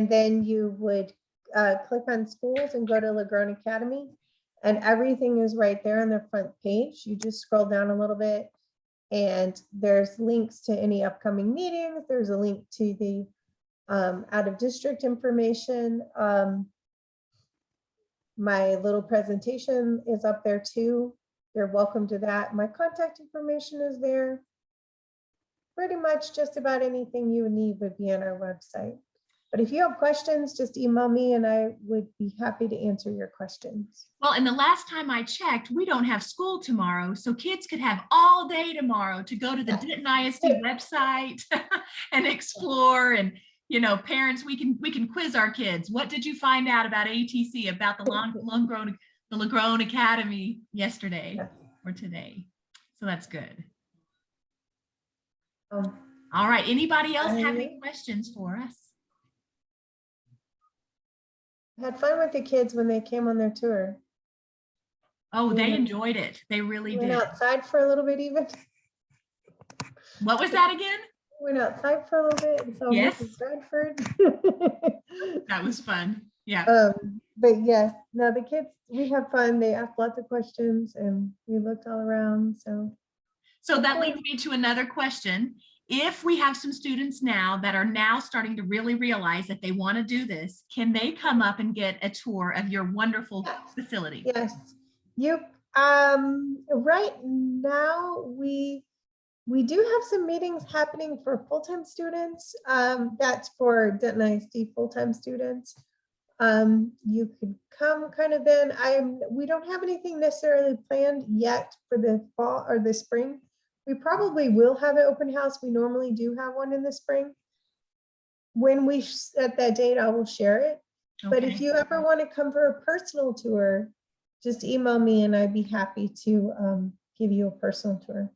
then you would click on schools and go to Legrand Academy, and everything is right there on the front page. You just scroll down a little bit, and there's links to any upcoming meetings. There's a link to the out of district information. My little presentation is up there too. You're welcome to that. My contact information is there. Pretty much just about anything you would need would be on our website. But if you have questions, just email me and I would be happy to answer your questions. Well, and the last time I checked, we don't have school tomorrow, so kids could have all day tomorrow to go to the Denton ISD website and explore. And parents, we can quiz our kids. What did you find out about ATC, about the Legrand Academy yesterday or today? So that's good. All right, anybody else have any I- questions for us? Had fun with the kids when they came on their tour. Oh, they Yeah. enjoyed it. They really Went did. outside for a little bit even. What was that again? Went outside for a little bit and saw Yes. Mrs. Bradford. That was fun. Yeah. But yes, no, the kids, we had fun. They asked lots of questions and we looked all around. So that Okay. leads me to another question. If we have some students now that are now starting to really realize that they want to do this, can they come up and get a tour of your wonderful Yes. facility? Yes, you, right now, we do have some meetings happening for full-time students. That's for Denton ISD full-time students. You could come kind of then. We don't have anything necessarily planned yet for the fall or the spring. We probably will have an open house. We normally do have one in the spring. When we set that date, I will share it. But if Okay. you ever want to come for a personal tour, just email me and I'd be happy to give you a personal tour.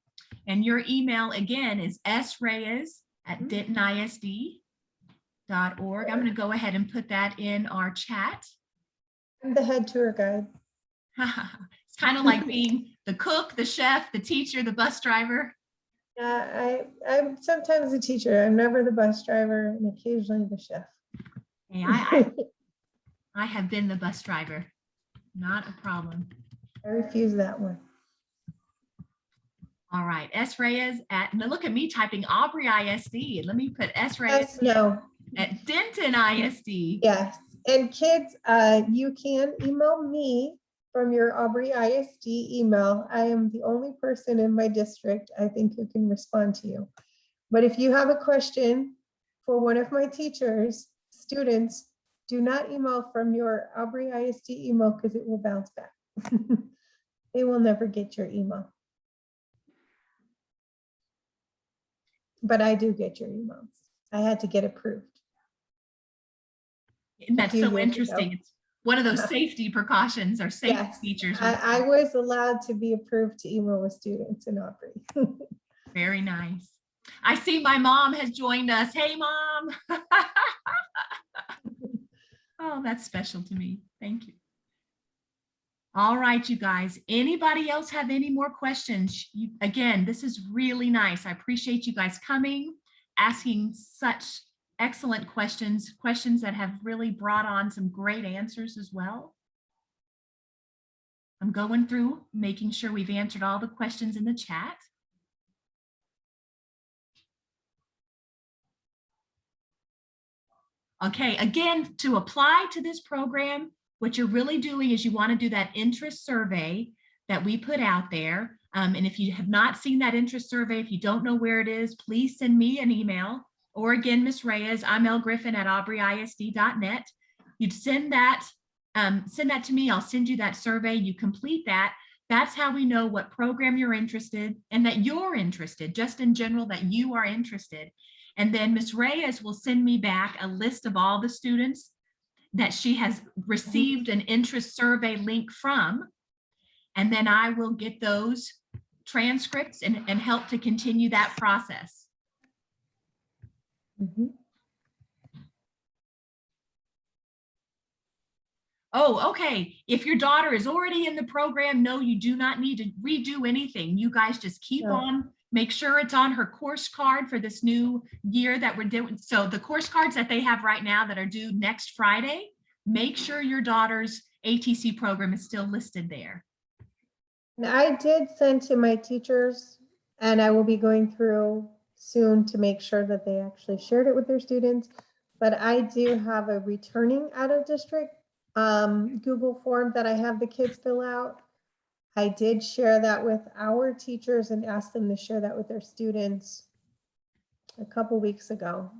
And your email again is sreyes@dentonisd.org. I'm going to go ahead and put that in our chat. I'm the head tour guide. It's kind of like being the cook, the chef, the teacher, the bus driver. I'm sometimes the teacher. I'm never the bus driver and occasionally the chef. Hey, I have been the bus driver. Not a problem. I refuse that one. All right, S. Reyes now look at me typing Aubrey ISD. Let me put S. Reyes Yes, no, at Denton ISD. yes. And kids, you can email me from your Aubrey ISD email. I am the only person in my district, I think, who can respond to you. But if you have a question for one of my teachers, students, do not email from your Aubrey ISD email because it will bounce back. They will never get your email. But I do get your emails. I had to get approved. And that's few so years interesting. ago. It's one of those safety precautions or safety Yes, features. I was allowed to be approved to email with students in Aubrey. Very nice. I see my mom has joined us. Hey, Mom. Oh, that's special to me. Thank you. All right, you guys. Anybody else have any more questions? Again, this is really nice. I appreciate you guys coming, asking such excellent questions, questions that have really brought on some great answers as well. I'm going through, making sure we've answered all the questions in the chat. Okay, again, to apply to this program, what you're really doing is you want to do that interest survey that we put out there. And if you have not seen that interest survey, if you don't know where it is, please send me an email. Or again, Ms. Reyes, I'm lgriffin@aubreyisd.net. You'd send that to me. I'll send you that survey. You complete that. That's how we know what program you're interested and that you're interested, just in general, that you are interested. And then Ms. Reyes will send me back a list of all the students that she has received an interest survey link from. And then I will get those transcripts and help to continue that process. Mhm. Oh, okay. If your daughter is already in the program, no, you do not need to redo anything. You guys just keep No. on, make sure it's on her course card for this new year that we're doing. So the course cards that they have right now that are due next Friday, make sure your daughter's ATC program is still listed there. And I did send to my teachers, and I will be going through soon to make sure that they actually shared it with their students. But I do have a returning out of district Google form that I have the kids fill out. I did share that with our teachers and asked them to share that with their students a couple weeks ago.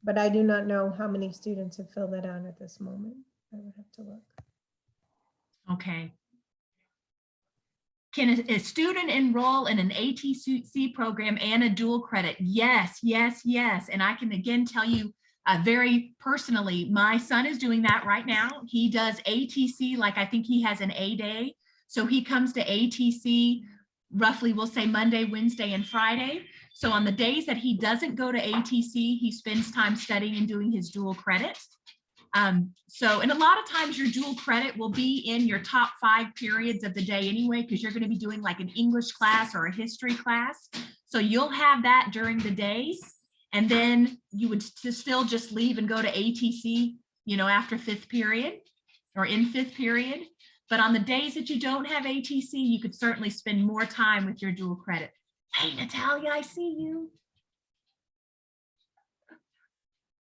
But I do not know how many students have filled that out at this moment. I would have to look. Okay. Can a student enroll in an ATC program and a dual credit? Yes, yes, yes. And I can again tell you very personally, my son is doing that right now. He does ATC, like I think he has an A day. So he comes to ATC roughly, we'll say Monday, Wednesday, and Friday. So on the days that he doesn't go to ATC, he spends time studying and doing his dual credit. And a lot of times your dual credit will be in your top 5 periods of the day anyway, because you're going to be doing like an English class or a history class. So you'll have that during the day. And then you would still just leave and go to ATC, after 5th period or in 5th period. But on the days that you don't have ATC, you could certainly spend more time with your dual credit. Hey, Natalia, I see you.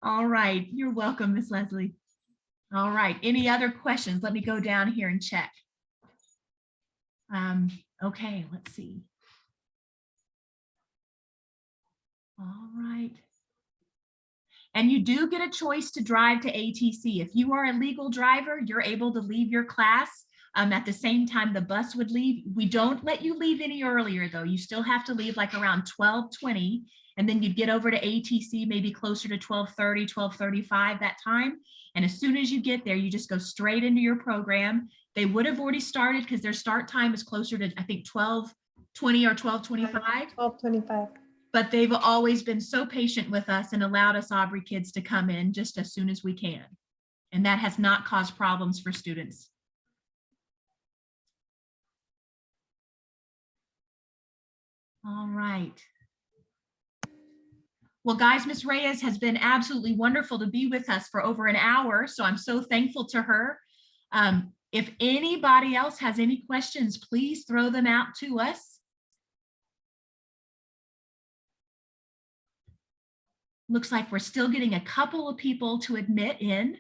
All right, you're welcome, Miss Leslie. All right, any other questions? Let me go down here and check. Okay, let's see. All right. And you do get a choice to drive to ATC. If you are a legal driver, you're able to leave your class at the same time the bus would leave. We don't let you leave any earlier though. You still have to leave like around 12:20, and then you'd get over to ATC maybe closer to 12:30, 12:35 that time. And as soon as you get there, you just go straight into your program. They would have already started because their start time is closer to, I think, 12:20 or 12:25. 12:25. But they've always been so patient with us and allowed us Aubrey kids to come in just as soon as we can. And that has not caused problems for students. All right. Well, guys, Miss Reyes has been absolutely wonderful to be with us for over an hour. So I'm so thankful to her. If anybody else has any questions, please throw them out to us. Looks like we're still getting a couple of people to admit in.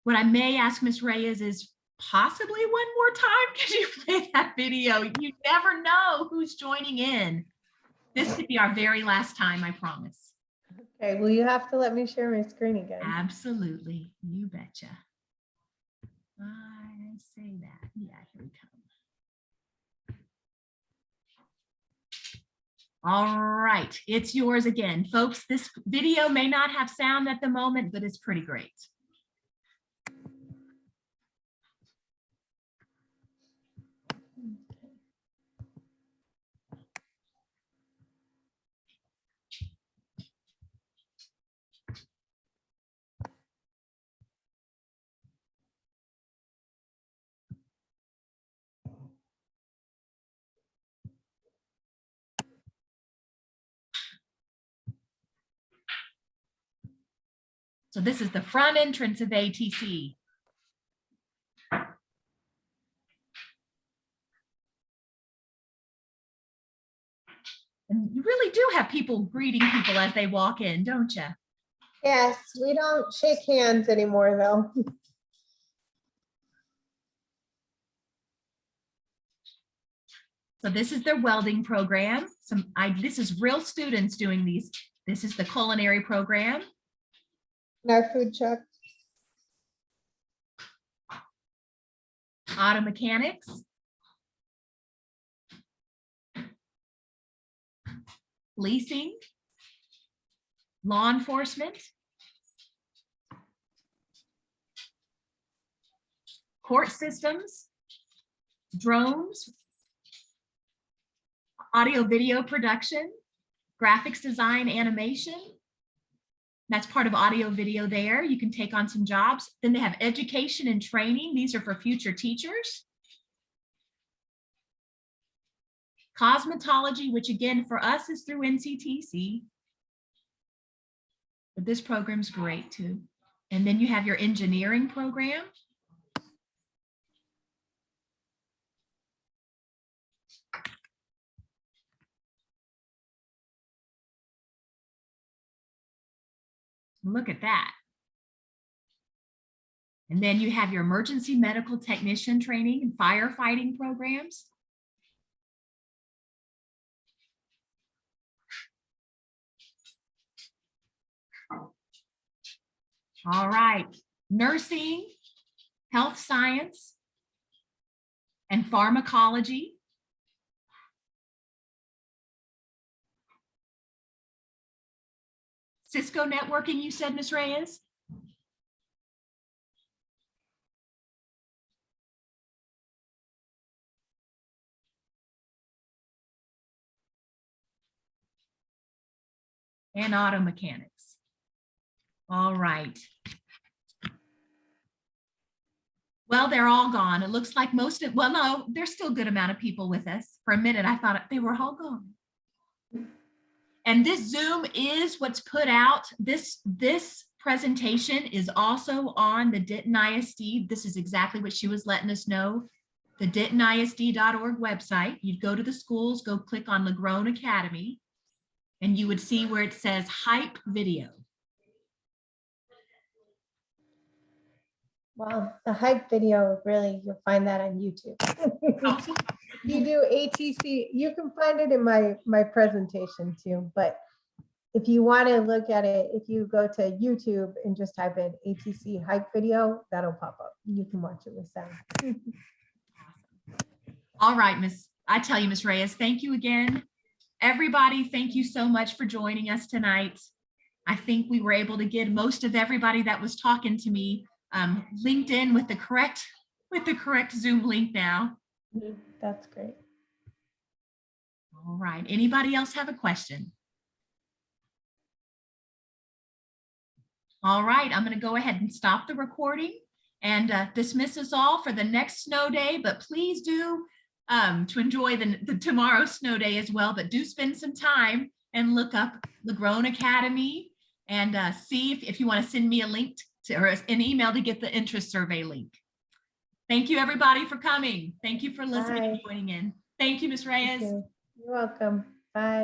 What I may ask Miss Reyes is possibly one more time. Could you play that video? You never know who's joining in. This could be our very last time, I promise. Okay, well, you have to let me share my screen again. Absolutely, you betcha. I say that. Yeah, here we come. All right, it's yours again. Folks, this video may not have sound at the moment, but it's pretty great. So this is the front entrance of ATC. And you really do have people greeting people as they walk in, don't you? Yes, we don't shake hands anymore though. So this is their welding program. This is real students doing these. This is the culinary program. And our food truck. Auto mechanics. Leasing. Law enforcement. Court systems. Drones. Audio video production. Graphics design, animation. That's part of audio video there. You can take on some jobs. Then they have education and training. These are for future teachers. Cosmetology, which again for us is through NCTC. But this program's great too. And then you have your engineering program. Look at that. And then you have your emergency medical technician training and firefighting programs. All right, nursing, health science, and pharmacology. Cisco networking, you said, Ms. Reyes? and auto mechanics. All right. Well, they're all gone. It looks like most of, well, no, there's still a good amount of people with us. For a minute, I thought they were all gone. And this Zoom is what's put out. This presentation is also on the Denton ISD. This is exactly what she was letting us know. The DentonISD.org website. You'd go to the schools, go click on Legrand Academy, and you would see where it says Hype Video. Well, the hype video, really, you'll find that on YouTube. You do ATC, you can find it in my presentation too, but if you want to look at it, if you go to YouTube and just type in ATC hype video, that'll pop up. You can watch it with sound. All right, I tell you, Miss Reyes, thank you again. Everybody, thank you so much for joining us tonight. I think we were able to get most of everybody that was talking to me linked in with the correct Zoom link now. That's great. All right. Anybody else have a question? All right. I'm going to go ahead and stop the recording and dismiss us all for the next snow day. But please do to enjoy the tomorrow's snow day as well. But do spend some time and look up Legrand Academy and see if you want to send me a link or an email to get the interest survey link. Thank you, everybody, for coming. Thank you for listening and joining in. Thank you, Ms. Reyes. You're welcome. Bye.